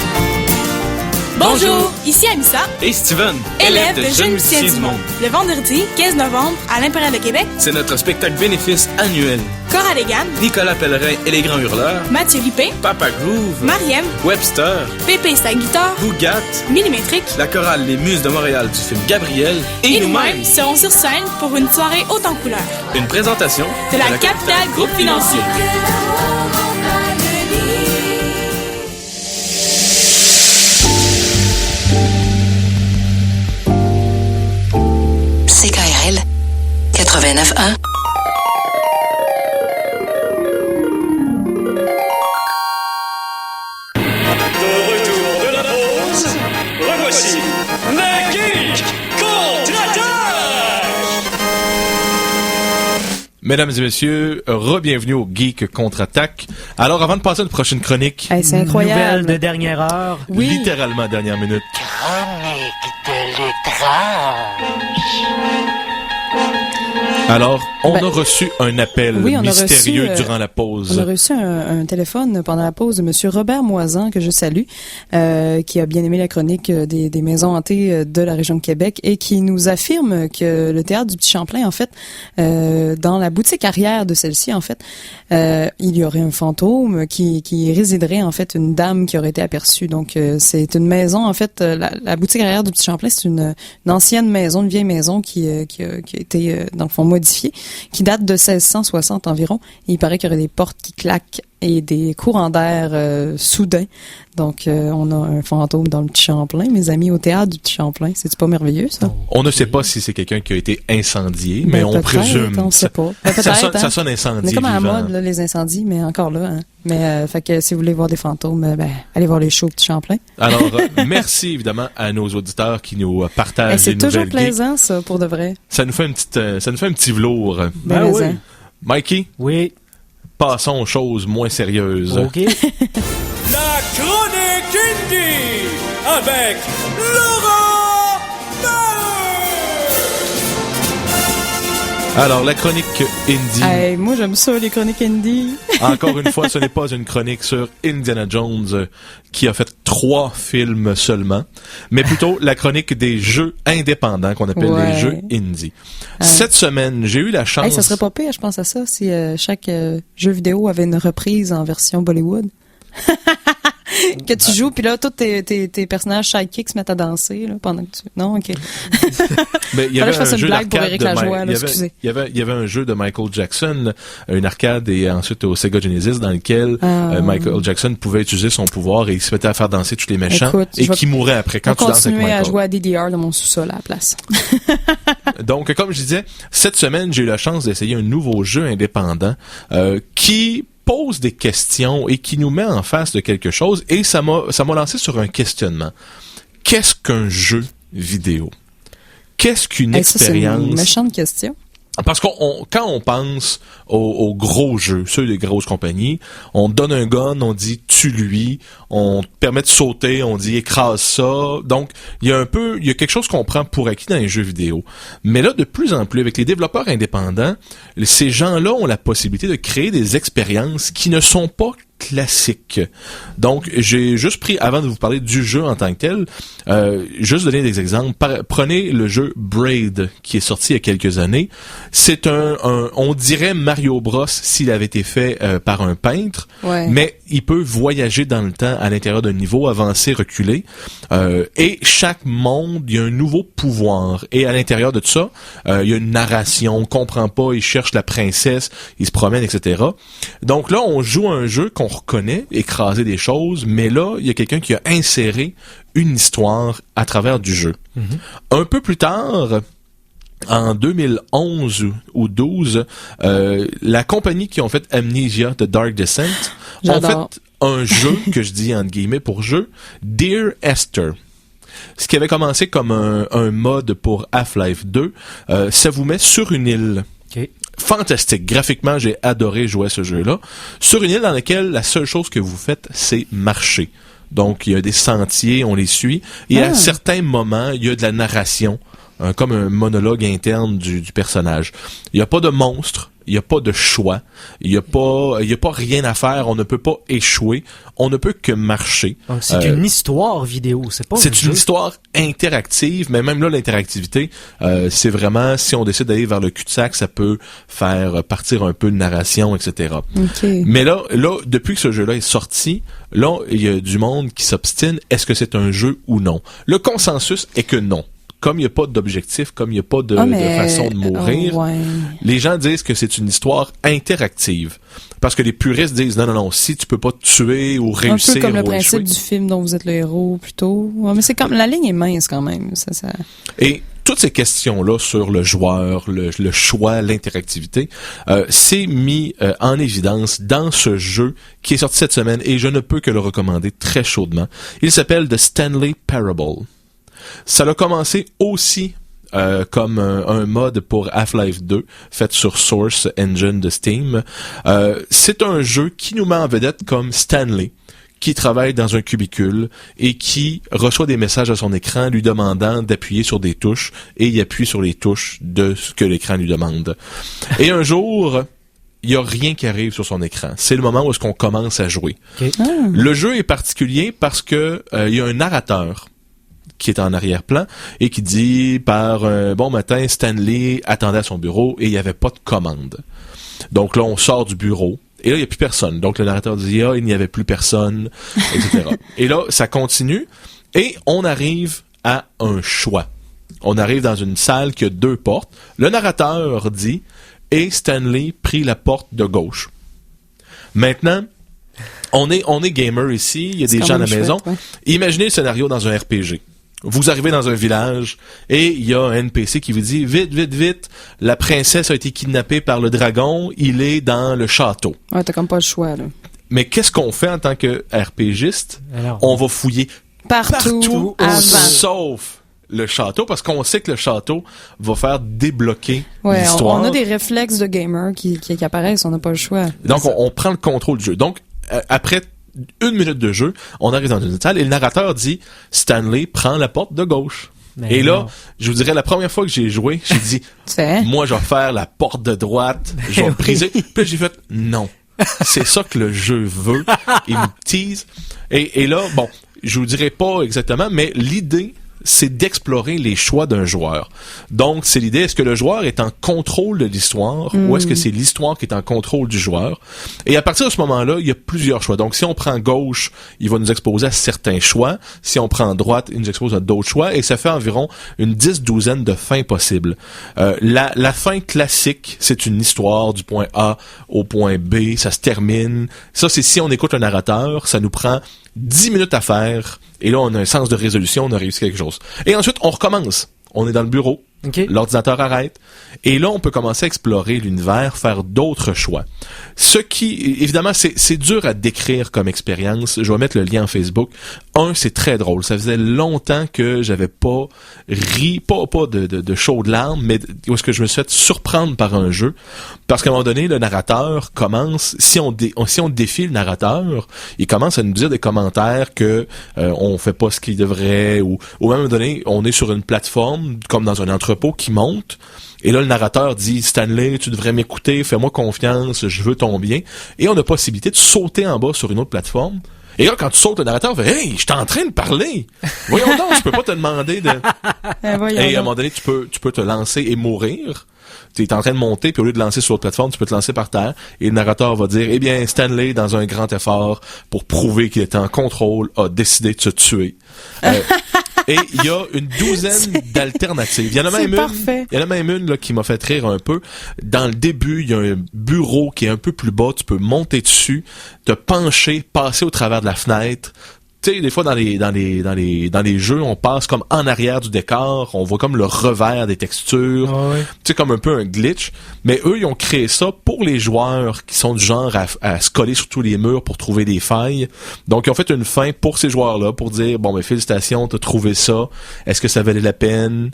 Bonjour, ici Amissa et Steven, élèves de Jeunes musiciens du monde. Le vendredi 15 novembre à l'Impérial de Québec, c'est notre spectacle bénéfice annuel. Cora Légan, Nicolas Pellerin et les Grands Hurleurs, Mathieu Lippé, Papa Groove, Mariem, Webster, Pépé sa guitare, Bougat, Millimétrique, la chorale Les Muses de Montréal du film Gabriel et nous-mêmes serons sur scène pour une soirée haute en couleurs. Une présentation de la Capitale Groupe Financier. CKRL 89.1. De retour de la pause, revoici la Geek contre-attaque! Mesdames et messieurs, re-bienvenue au Geek contre-attaque. Alors, avant de passer à une prochaine chronique, c'est incroyable. Nouvelle de dernière heure. Oui. Littéralement dernière minute. Chronique de l'étrange. Alors, on a reçu un appel mystérieux durant la pause. On a reçu un téléphone pendant la pause de Monsieur Robert Moisan, que je salue, qui a bien aimé la chronique des maisons hantées de la région de Québec et qui nous affirme que le théâtre du Petit Champlain, en fait, dans la boutique arrière de celle-ci, en fait, il y aurait un fantôme qui résiderait, en fait, une dame qui aurait été aperçue. Donc, c'est une maison, en fait, la boutique arrière du Petit Champlain, c'est une ancienne maison, une vieille maison qui a été, dans le fond, modifiée, qui date de 1660 environ. Et il paraît qu'il y aurait des portes qui claquent et des courants d'air soudains. Donc, on a un fantôme dans le Petit Champlain, mes amis, au théâtre du Petit Champlain. C'est pas merveilleux, ça? On ne sait pas si c'est quelqu'un qui a été incendié, mais on présume. On sait pas. Ça sonne incendie. C'est comme à la vivant. mode, là, les incendies, mais encore là. Hein. Mais, fait que si vous voulez voir des fantômes, allez voir les shows au Petit Champlain. Alors, merci évidemment à nos auditeurs qui nous partagent les nouvelles. C'est toujours plaisant, ça, pour de vrai. Ça nous fait un petit velours. Oui. Mikey? Oui. Passons aux choses moins sérieuses. OK. La chronique indie avec Laurent Alors, la chronique indie. Hey, moi, j'aime ça, les chroniques indie. Encore une fois, ce n'est pas une chronique sur Indiana Jones qui a fait 3 films seulement, mais plutôt la chronique des jeux indépendants qu'on appelle les jeux indie. Cette semaine, j'ai eu la chance... Hey, ça serait pas pire, je pense à ça, si chaque jeu vidéo avait une reprise en version Bollywood. Que tu joues, puis là, tous tes personnages sidekicks se mettent à danser là, pendant que tu... Non, OK. Mais il y avait je fasse un une jeu blague pour d'arcade Éric Lajoie, là, excusez. Il y avait un jeu de Michael Jackson, une arcade, et ensuite au Sega Genesis, dans lequel Michael Jackson pouvait utiliser son pouvoir et il se mettait à faire danser tous les méchants. Écoute, et qui mourrait après quand tu danses avec Michael. Je vais continuer à jouer à DDR dans mon sous-sol à la place. Donc, comme je disais, cette semaine, j'ai eu la chance d'essayer un nouveau jeu indépendant qui pose des questions et qui nous met en face de quelque chose, et ça m'a lancé sur un questionnement. Qu'est-ce qu'un jeu vidéo? Qu'est-ce qu'une expérience? C'est une méchante question. Parce quand on pense aux gros jeux, ceux des grosses compagnies, on donne un gun, on dit tue-lui, on te permet de sauter, on dit écrase ça. Donc, il y a quelque chose qu'on prend pour acquis dans les jeux vidéo. Mais là, de plus en plus, avec les développeurs indépendants, ces gens-là ont la possibilité de créer des expériences qui ne sont pas classique. Donc, j'ai juste pris, avant de vous parler du jeu en tant que tel, juste donner des exemples. Prenez le jeu Braid, qui est sorti il y a quelques années. C'est on dirait Mario Bros s'il avait été fait par un peintre, mais il peut voyager dans le temps à l'intérieur d'un niveau, avancer, reculer. Et chaque monde, il y a un nouveau pouvoir. Et à l'intérieur de tout ça, il y a une narration, on comprend pas, il cherche la princesse, il se promène, etc. Donc là, on joue un jeu qu'on reconnaît, écraser des choses, mais là, il y a quelqu'un qui a inséré une histoire à travers du jeu. Un peu plus tard, en 2011 ou 12, la compagnie qui ont fait Amnesia The Dark Descent ont fait un jeu, que je dis entre guillemets pour jeu, Dear Esther. Ce qui avait commencé comme un mode pour Half-Life 2, ça vous met sur une île. Okay. Fantastique. Graphiquement, j'ai adoré jouer à ce jeu-là. Sur une île dans laquelle la seule chose que vous faites, c'est marcher. Donc, il y a des sentiers, on les suit. Et à certains moments, il y a de la narration, comme un monologue interne du personnage. Il n'y a pas de monstre. Il n'y a pas de choix. Il n'y a pas rien à faire. On ne peut pas échouer. On ne peut que marcher. Donc, c'est une histoire vidéo. C'est une histoire interactive, mais même là, l'interactivité, c'est vraiment, si on décide d'aller vers le cul-de-sac, ça peut faire partir un peu de narration, etc. Okay. Mais là, depuis que ce jeu-là est sorti, là, il y a du monde qui s'obstine. Est-ce que c'est un jeu ou non? Le consensus est que non. Comme il n'y a pas d'objectif, comme il n'y a pas de façon de mourir, les gens disent que c'est une histoire interactive. Parce que les puristes disent non, si tu peux pas te tuer ou réussir. Un peu comme le échouer. principe du film dont vous êtes le héros, plutôt. Ouais, mais c'est comme, la ligne est mince quand même. Ça... Et toutes ces questions-là sur le joueur, le choix, l'interactivité, c'est mis en évidence dans ce jeu qui est sorti cette semaine, et je ne peux que le recommander très chaudement. Il s'appelle The Stanley Parable. Ça a commencé aussi comme un mode pour Half-Life 2, fait sur Source Engine de Steam. C'est un jeu qui nous met en vedette comme Stanley, qui travaille dans un cubicule et qui reçoit des messages à son écran lui demandant d'appuyer sur des touches, et il appuie sur les touches de ce que l'écran lui demande. Et un jour, il y a rien qui arrive sur son écran. C'est le moment où est-ce qu'on commence à jouer. Okay. Le jeu est particulier parce que il y a un narrateur qui est en arrière-plan et qui dit par un bon matin, Stanley attendait à son bureau et il n'y avait pas de commande. Donc là, on sort du bureau et là, il n'y a plus personne. Donc le narrateur dit il n'y avait plus personne, etc. Et là, ça continue et on arrive à un choix. On arrive dans une salle qui a 2 portes. Le narrateur dit et Stanley prit la porte de gauche. Maintenant, on est gamer ici, il y a des gens à la maison. Imaginez le scénario dans un RPG. Vous arrivez dans un village et il y a un NPC qui vous dit vite, la princesse a été kidnappée par le dragon, il est dans le château. Ouais, t'as comme pas le choix, là. Mais qu'est-ce qu'on fait en tant que RPGiste? Alors, on va fouiller partout sauf le château, parce qu'on sait que le château va faire débloquer l'histoire. On a des réflexes de gamer qui apparaissent, on n'a pas le choix. Donc, on prend le contrôle du jeu. Donc, après 1 minute de jeu, on arrive dans une salle et le narrateur dit Stanley prend la porte de gauche. Mais et là, je vous dirais, la première fois que j'ai joué, j'ai dit moi, je vais faire la porte de droite, je vais briser. Puis j'ai fait non. C'est ça que le jeu veut. Il me tease. Et là, bon, je vous dirais pas exactement, mais l'idée, c'est d'explorer les choix d'un joueur. Donc, c'est l'idée, est-ce que le joueur est en contrôle de l'histoire ou est-ce que c'est l'histoire qui est en contrôle du joueur? Et à partir de ce moment-là, il y a plusieurs choix. Donc, si on prend gauche, il va nous exposer à certains choix. Si on prend droite, il nous expose à d'autres choix. Et ça fait environ une 10-12 de fins possibles. La fin classique, c'est une histoire du point A au point B. Ça se termine. Ça, c'est si on écoute un narrateur, ça nous prend 10 minutes à faire, et là, on a un sens de résolution, on a réussi quelque chose. Et ensuite, on recommence. On est dans le bureau, l'ordinateur arrête, et là, on peut commencer à explorer l'univers, faire d'autres choix. Ce qui, évidemment, c'est dur à décrire comme expérience. Je vais mettre le lien en Facebook. C'est très drôle. Ça faisait longtemps que j'avais pas ri, pas de chaudes larmes, mais où est-ce que je me suis fait surprendre par un jeu. Parce qu'à un moment donné, le narrateur commence, si on défie le narrateur, il commence à nous dire des commentaires que on fait pas ce qu'il devrait, ou à un moment donné, on est sur une plateforme, comme dans un entrepôt qui monte, et là, le narrateur dit « Stanley, tu devrais m'écouter, fais-moi confiance, je veux ton bien. » Et on a possibilité de sauter en bas sur une autre plateforme. Et là, quand tu sautes, le narrateur fait « Hey, je suis en train de parler! Voyons donc, je peux pas te demander de... » Et à un moment donné, tu peux te lancer et mourir. Tu es en train de monter, puis au lieu de lancer sur l'autre plateforme, tu peux te lancer par terre. Et le narrateur va dire « Eh bien, Stanley, dans un grand effort pour prouver qu'il était en contrôle, a décidé de se tuer. » Et il y a une douzaine d'alternatives. Il y en a même une là, qui m'a fait rire un peu. Dans le début, il y a un bureau qui est un peu plus bas. Tu peux monter dessus, te pencher, passer au travers de la fenêtre. Tu sais, des fois dans les jeux, on passe comme en arrière du décor, on voit comme le revers des textures, tu sais, comme un peu un glitch. Mais eux, ils ont créé ça pour les joueurs qui sont du genre à se coller sur tous les murs pour trouver des failles. Donc, ils ont fait une fin pour ces joueurs-là, pour dire, bon, ben, félicitations, t'as trouvé ça. Est-ce que ça valait la peine?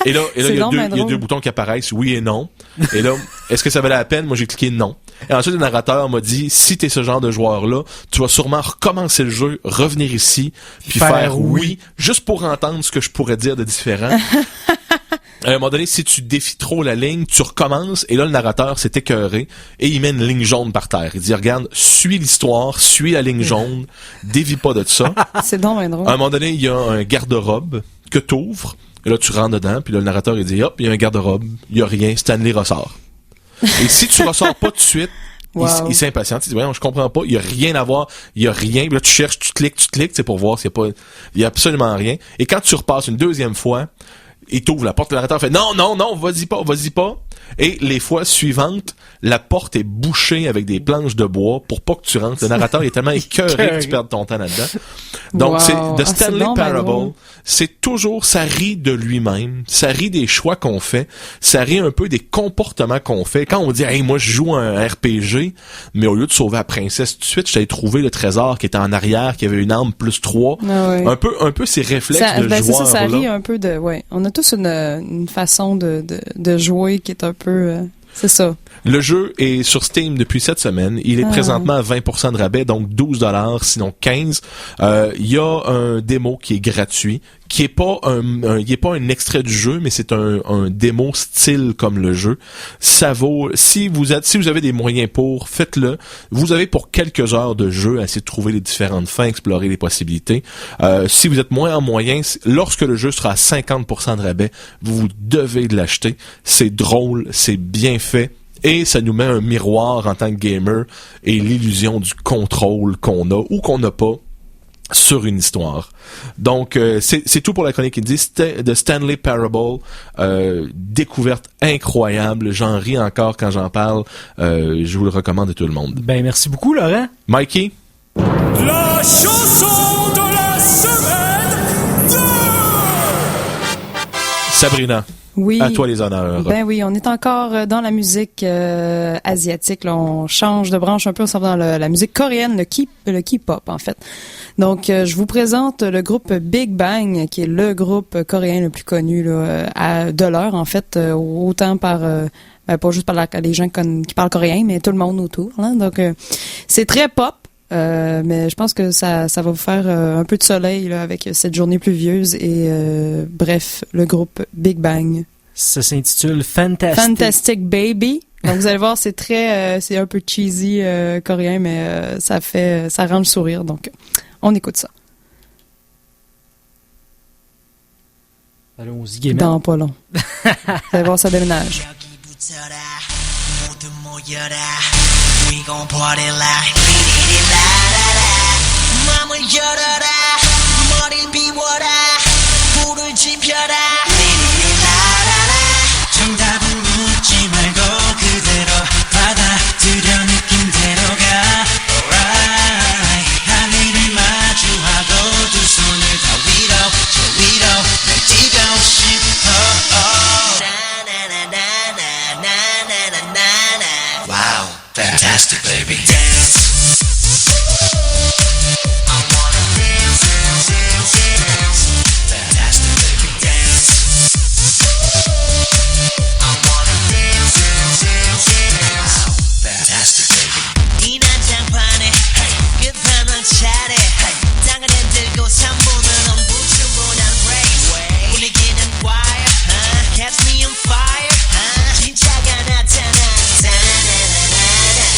Et là, il y a deux boutons qui apparaissent, oui et non. Et là, est-ce que ça valait la peine? Moi, j'ai cliqué non. Et ensuite, le narrateur m'a dit, si t'es ce genre de joueur-là, tu vas sûrement recommencer le jeu, revenir ici, puis faire oui, juste pour entendre ce que je pourrais dire de différent. À un moment donné, si tu défies trop la ligne, tu recommences, et là, le narrateur s'est écœuré, et il met une ligne jaune par terre. Il dit, regarde, suis l'histoire, suis la ligne jaune, dévie pas de ça. C'est donc bien drôle. À un moment donné, il y a un garde-robe que t'ouvres, et là, tu rentres dedans, puis là, le narrateur, il dit, hop, il y a un garde-robe, il y a rien, Stanley ressort. Et si tu ressors pas tout de suite, il s'impatiente, il dit, voyons, je comprends pas, il y a rien à voir, il y a rien, puis là, tu cherches, tu cliques, c'est pour voir s'il y a absolument rien. Et quand tu repasses une deuxième fois, il t'ouvre la porte, le narrateur fait, non, vas-y pas. Et les fois suivantes, la porte est bouchée avec des planches de bois pour pas que tu rentres. Le narrateur est tellement écœuré que tu perdes ton temps là-dedans. Donc, c'est The Stanley Parable. C'est toujours, ça rit de lui-même. Ça rit des choix qu'on fait. Ça rit un peu des comportements qu'on fait. Quand on dit, hey, moi, je joue un RPG, mais au lieu de sauver la princesse tout de suite, j'allais trouver le trésor qui était en arrière, qui avait une arme plus 3. Un peu ces réflexes de joueur. Ça rit un peu de, on a tous une façon de jouer qui est un peu, c'est ça. Le jeu est sur Steam depuis cette semaine. Il est présentement à 20% de rabais, donc $12, sinon 15. Il y a un démo qui est gratuit, qui est pas il est pas un extrait du jeu, mais c'est un démo style comme le jeu. Ça vaut, si vous avez des moyens pour, faites-le. Vous avez pour quelques heures de jeu à essayer de trouver les différentes fins, explorer les possibilités. Si vous êtes moins en moyens, lorsque le jeu sera à 50% de rabais, vous devez de l'acheter. C'est drôle, c'est bien fait. Et ça nous met un miroir en tant que gamer et l'illusion du contrôle qu'on a ou qu'on n'a pas sur une histoire. Donc, c'est tout pour la chronique indie. The Stanley Parable, découverte incroyable. J'en ris encore quand j'en parle. Je vous le recommande à tout le monde. Ben, merci beaucoup, Laurent. Mikey? La chanson de la semaine 2! Sabrina. Oui. À toi les honneurs. Ben oui, on est encore dans la musique asiatique. Là, on change de branche un peu, on s'en va dans la musique coréenne, le K-pop en fait. Donc, je vous présente le groupe Big Bang, qui est le groupe coréen le plus connu là, de l'heure en fait, autant par pas juste par les gens qui parlent coréen, mais tout le monde autour. Là. Donc, c'est très pop. Mais je pense que ça va vous faire un peu de soleil là, avec cette journée pluvieuse et bref, le groupe Big Bang. Ça s'intitule Fantastic Baby. Donc vous allez voir, c'est un peu cheesy coréen, mais ça rend le sourire. Donc on écoute ça. Allons-y, gaiement. Dans pas long. Vous allez voir, ça déménage. We gon' party like 리리리라라라 맘을 열어라 머리를 비워라 불을 지펴라 리리리라라라 정답은 묻지 말고 그대로 받아들여 느낌대로 가 Alright 하늘을 마주하고 두 손을 다 위로 저 위로 날 뛰고 싶어 나나나나나나나나나 Wow Fantastic, baby. Dance. I wanna dance, dance, dance, dance. Fantastic, baby. Dance. I wanna dance, dance, dance, dance. Wow. Fantastic, baby. 이 난장판에 끝판왕 차례 땅을 흔들고 3분은 엄부충분한 race 분위기는 wire catch me on fire 진짜가 나타나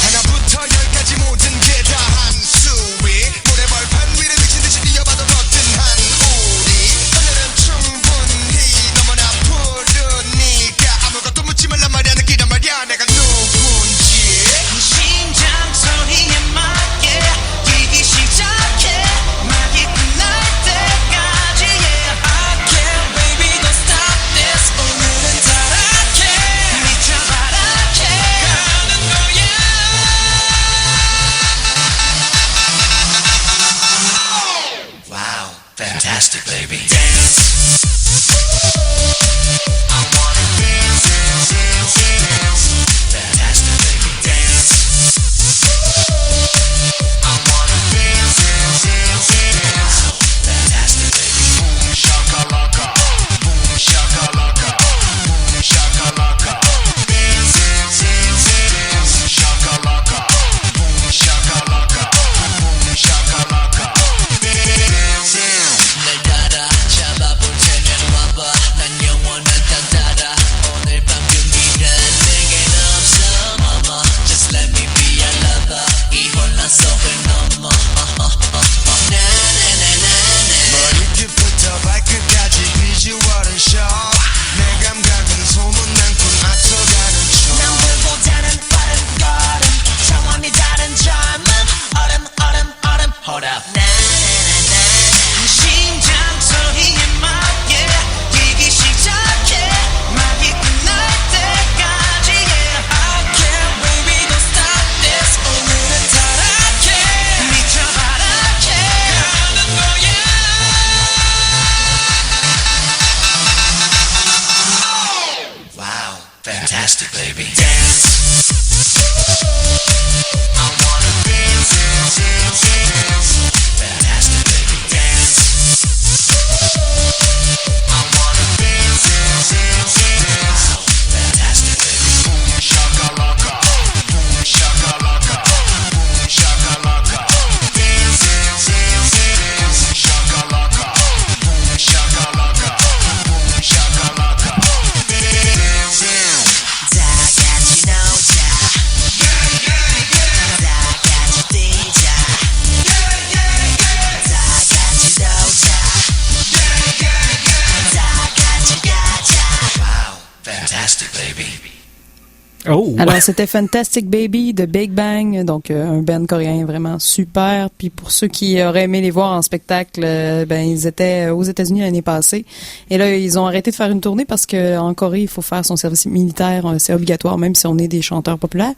하나부터 열까지 모든 게 다 한수위 모래벌판 위를 미친 듯이 뛰어봐도 버튼한 우리 오늘은 충분히 너무나 푸르니까 아무것도 묻지 말란 말이야 느끼란 말이야 내가 누군지 심장 소리에 맞게 뛰기 시작해 막이 끝날 때까지 yeah I can't baby don't stop this 오늘은 타락해 미쳐 바라게 가는 거야 Wow, fantastic, baby. Dance. I wanna dance, dance, dance, dance. Fantastic, baby. Dance. I wanna dance, dance, dance, dance. Fantastic, baby. Boom shakalaka, boom shakalaka, boom shakalaka. Dance, dance, dance, dance. Shakalaka, boom shakalaka, boom shakalaka. 날 따라 잡아볼 테면 와봐 난 영원한 단따라 오늘 밤 금기는 내겐 없어 mama Just let me be your lover 이 혼란 속을 넘어 나나나나나 머리끝부터 발끝까지 비주얼은 shock 내 감각은 소문난군 앞서가는 중 남들보다는 빠른 걸음 차원이 다른 젊음 얼음 Hold up 심장 소리에 맞게 뛰기 시작해 막이 끝날 때까지 yeah I can't baby don't stop this 오늘은 타락해 미쳐 바라게 가는 거야 Wow fantastic baby Dance I wanna dance dance dance dance Fantastic baby Dance I wanna dance, dance, dance, dance. Fantastic, baby. Boom shakalaka, boom shakalaka, boom shakalaka. Dance, dance, dance, dance. Shakalaka, boom shakalaka, boom shakalaka. Dance, dance. 다 같이 놀자. 다 같이 뛰자. 다 같이 놀자. Wow, fantastic baby. Oh! Alors, c'était Fantastic Baby de Big Bang, donc un band coréen vraiment super. Puis pour ceux qui auraient aimé les voir en spectacle, ils étaient aux États-Unis l'année passée. Et là, ils ont arrêté de faire une tournée parce que en Corée, il faut faire son service militaire, c'est obligatoire, même si on est des chanteurs populaires.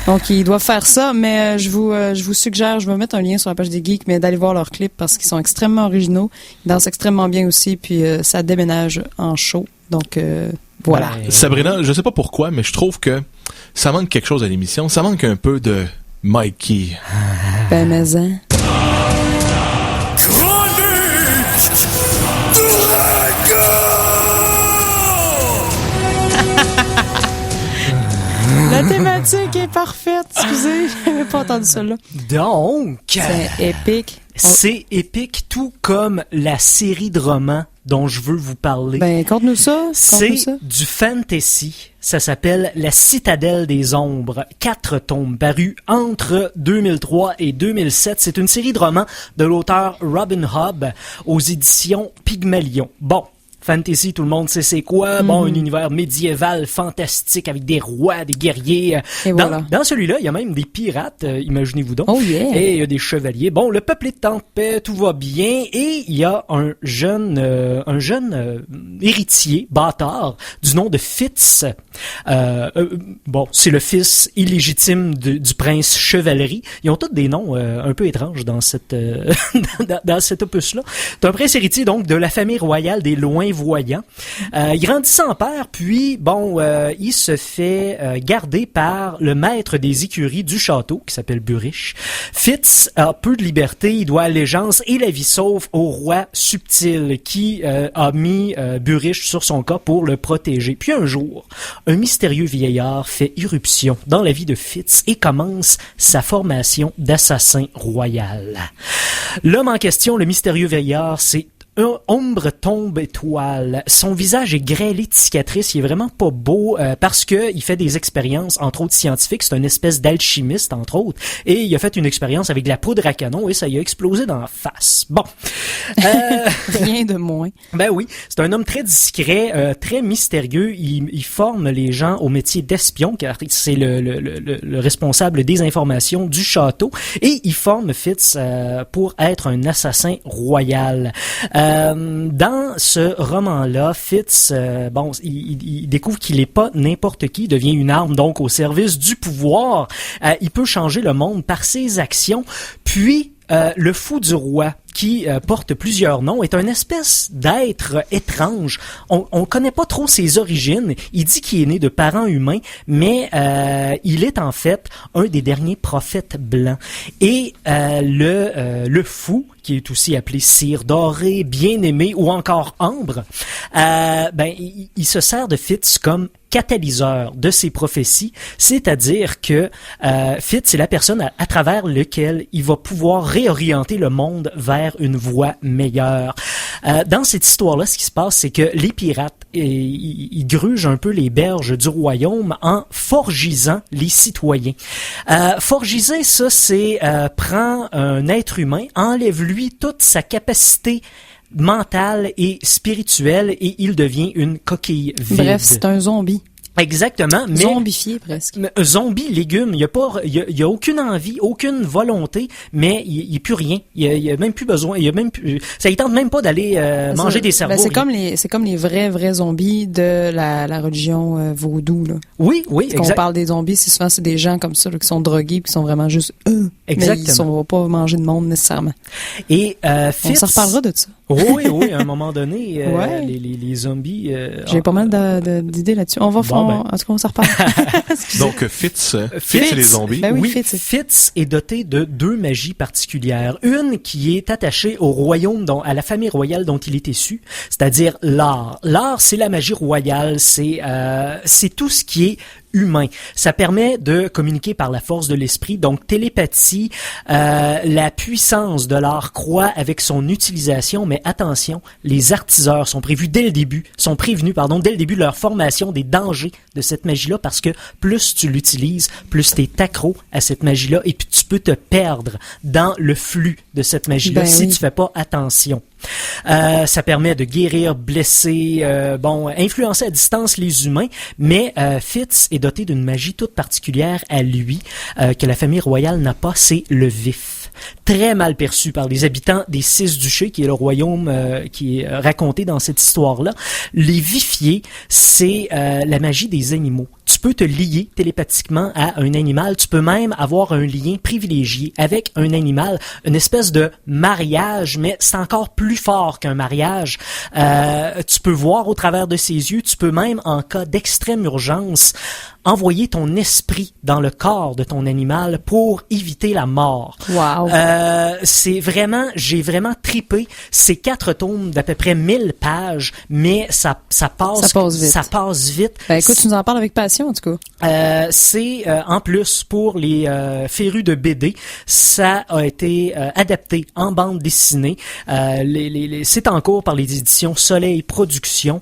Donc, ils doivent faire ça. Mais je vous suggère, je vais mettre un lien sur la page des Geeks, mais d'aller voir leurs clips parce qu'ils sont extrêmement originaux. Ils dansent extrêmement bien aussi, puis ça déménage en show. Donc, voilà. Sabrina, je sais pas pourquoi, mais je trouve que ça manque quelque chose à l'émission. Ça manque un peu de Mikey. Ben, mais hein. La thématique est parfaite. Excusez, j'avais pas entendu ça là. Donc, c'est épique. C'est épique, tout comme la série de romans dont je veux vous parler. Ben, conte-nous ça. C'est du fantasy. Ça s'appelle La Citadelle des Ombres. 4 tomes parus entre 2003 et 2007. C'est une série de romans de l'auteur Robin Hobb aux éditions Pygmalion. Bon. fantasy, tout le monde sait c'est quoi. Bon, un univers médiéval, fantastique, avec des rois, des guerriers. Et voilà. Dans celui-là, il y a même des pirates, imaginez-vous donc. Oh yeah! Et il y a des chevaliers. Bon, le peuple est en paix, tout va bien. Et il y a un jeune héritier, bâtard, du nom de Fitz. Bon, c'est le fils illégitime du prince Chevalerie. Ils ont tous des noms un peu étranges dans dans cet opus-là. C'est un prince héritier, donc, de la famille royale des Loin-Voyants. Il grandit sans père, puis, bon, il se fait garder par le maître des écuries du château, qui s'appelle Buriche. Fitz a peu de liberté, il doit allégeance et la vie sauve au roi Subtil, qui a mis Buriche sur son cas pour le protéger. Puis un jour, un mystérieux vieillard fait irruption dans la vie de Fitz et commence sa formation d'assassin royal. L'homme en question, le mystérieux vieillard, c'est Ombre tombe étoile. Son visage est grêlé de cicatrices. Il est vraiment pas beau parce que il fait des expériences, entre autres scientifiques. C'est une espèce d'alchimiste, entre autres. Et il a fait une expérience avec de la poudre à canon et ça lui a explosé dans la face. Bon. Rien de moins. Ben oui. C'est un homme très discret, très mystérieux. Il forme les gens au métier d'espion car c'est le responsable des informations du château. Et il forme Fitz pour être un assassin royal. Dans ce roman-là, Fitz, il découvre qu'il n'est pas n'importe qui, il devient une arme donc au service du pouvoir. Il peut changer le monde par ses actions. Puis, le fou du roi, qui porte plusieurs noms, est une espèce d'être étrange. On connaît pas trop ses origines. Il dit qu'il est né de parents humains, mais il est en fait un des derniers prophètes blancs. Et le fou, qui est aussi appelé Cire Doré, Bien-Aimé ou encore Ambre, il se sert de Fitz comme catalyseur de ses prophéties, c'est-à-dire que Fitz est la personne à travers laquelle il va pouvoir réorienter le monde vers une voie meilleure. Dans cette histoire-là, ce qui se passe, c'est que les pirates, ils grugent un peu les berges du royaume en forgisant les citoyens. Forgiser, ça, c'est prend un être humain, enlève-lui toute sa capacité mentale et spirituelle et il devient une coquille vide. Bref, c'est un zombie. Exactement, mais zombifié presque. Zombie, légume, il y a aucune envie, aucune volonté, mais il y a plus rien. Il y a même plus besoin, ça il tente même pas d'aller manger des cerveaux. C'est comme les vrais zombies de la religion vaudou là. Oui, Quand on parle des zombies, c'est des gens comme ça là, qui sont drogués, qui sont vraiment juste Exactement. Mais ils sont pas manger de monde nécessairement. Et Fitz, on s'en reparlera de ça. Oui, à un moment donné, les zombies. J'ai pas mal d'idées là-dessus. On va faire. En tout cas, on s'en reparle. Donc, Fitz et les zombies. Ben oui, Fitz est doté de 2 magies particulières. Une qui est attachée au royaume, à la famille royale dont il est issu, c'est-à-dire l'art. L'art, c'est la magie royale, c'est tout ce qui est humain. Ça permet de communiquer par la force de l'esprit, donc télépathie, la puissance de l'art croît avec son utilisation, mais attention, les artiseurs sont prévenus dès le début de leur formation des dangers de cette magie-là, parce que plus tu l'utilises, plus t'es accro à cette magie-là, et puis tu peux te perdre dans le flux de cette magie-là si tu fais pas attention. Ça permet de guérir, blesser, influencer à distance les humains, mais Fitz est doté d'une magie toute particulière à lui, que la famille royale n'a pas, c'est le vif. Très mal perçu par les habitants des 6 duchés, qui est le royaume qui est raconté dans cette histoire-là. Les vifiers, c'est la magie des animaux. Tu peux te lier télépathiquement à un animal, tu peux même avoir un lien privilégié avec un animal, une espèce de mariage, mais c'est encore plus fort qu'un mariage. Tu peux voir au travers de ses yeux, tu peux même, en cas d'extrême urgence, envoyer ton esprit dans le corps de ton animal pour éviter la mort. Wow. J'ai vraiment tripé. C'est 4 tomes d'à peu près 1000 pages, mais ça passe vite. Ben écoute, tu nous en parles avec passion, en tout cas. C'est en plus pour les férus de BD, ça a été adapté en bande dessinée. C'est en cours par les éditions Soleil Productions.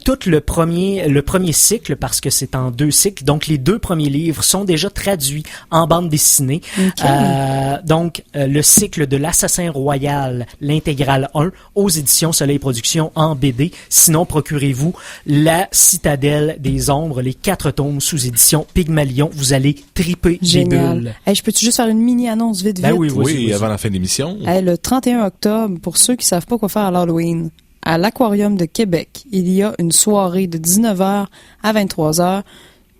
Tout le premier cycle, parce que c'est en 2 cycles. cycle. Donc, les 2 premiers livres sont déjà traduits en bande dessinée. Okay. Donc, le cycle de l'Assassin Royal, l'intégrale 1, aux éditions Soleil Productions en BD. Sinon, procurez-vous La Citadelle des Ombres, les 4 tomes sous édition Pygmalion. Vous allez triper des bulles. Hey, je peux-tu juste faire une mini-annonce vite? Ben oui, avant la fin de l'émission. Hey, le 31 octobre, pour ceux qui savent pas quoi faire à l'Halloween, à l'Aquarium de Québec, il y a une soirée de 19h à 23h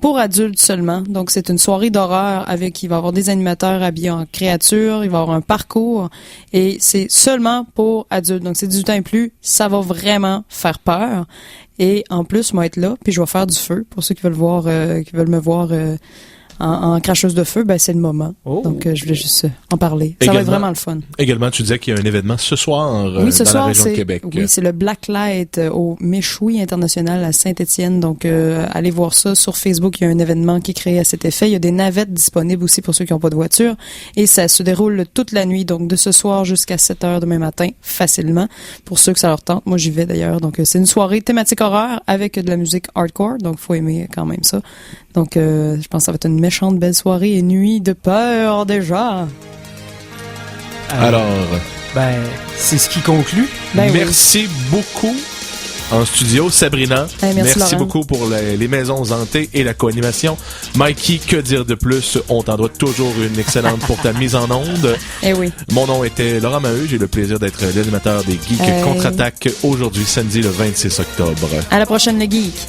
pour adultes seulement. Donc, c'est une soirée d'horreur il va y avoir des animateurs habillés en créatures, il va y avoir un parcours et c'est seulement pour adultes. Donc, c'est 18 ans et plus. Ça va vraiment faire peur. Et en plus, moi, être là, puis je vais faire du feu. Pour ceux qui veulent me voir en cracheuse de feu, ben c'est le moment. Oh. Donc, je voulais juste en parler. Ça va être vraiment le fun. Également, tu disais qu'il y a un événement ce soir dans la région de Québec. Oui, c'est le Black Light au Méchoui International à Saint-Étienne. Donc, allez voir ça sur Facebook. Il y a un événement qui est créé à cet effet. Il y a des navettes disponibles aussi pour ceux qui n'ont pas de voiture. Et ça se déroule toute la nuit, donc de ce soir jusqu'à 7h demain matin, facilement. Pour ceux que ça leur tente. Moi, j'y vais d'ailleurs. Donc, c'est une soirée thématique horreur avec de la musique hardcore. Donc, faut aimer quand même ça. Donc, je pense que ça va être une méchante belle soirée et nuit de peur déjà. Alors, ben, c'est ce qui conclut. Merci beaucoup en studio, Sabrina. Merci beaucoup pour les maisons hantées et la co-animation. Mikey, que dire de plus? On t'en doit toujours une excellente pour ta mise en onde. Eh oui. Mon nom était Laurent Maheu. J'ai le plaisir d'être l'animateur des Geeks Contre-Attaque aujourd'hui, samedi le 26 octobre. À la prochaine, les Geeks.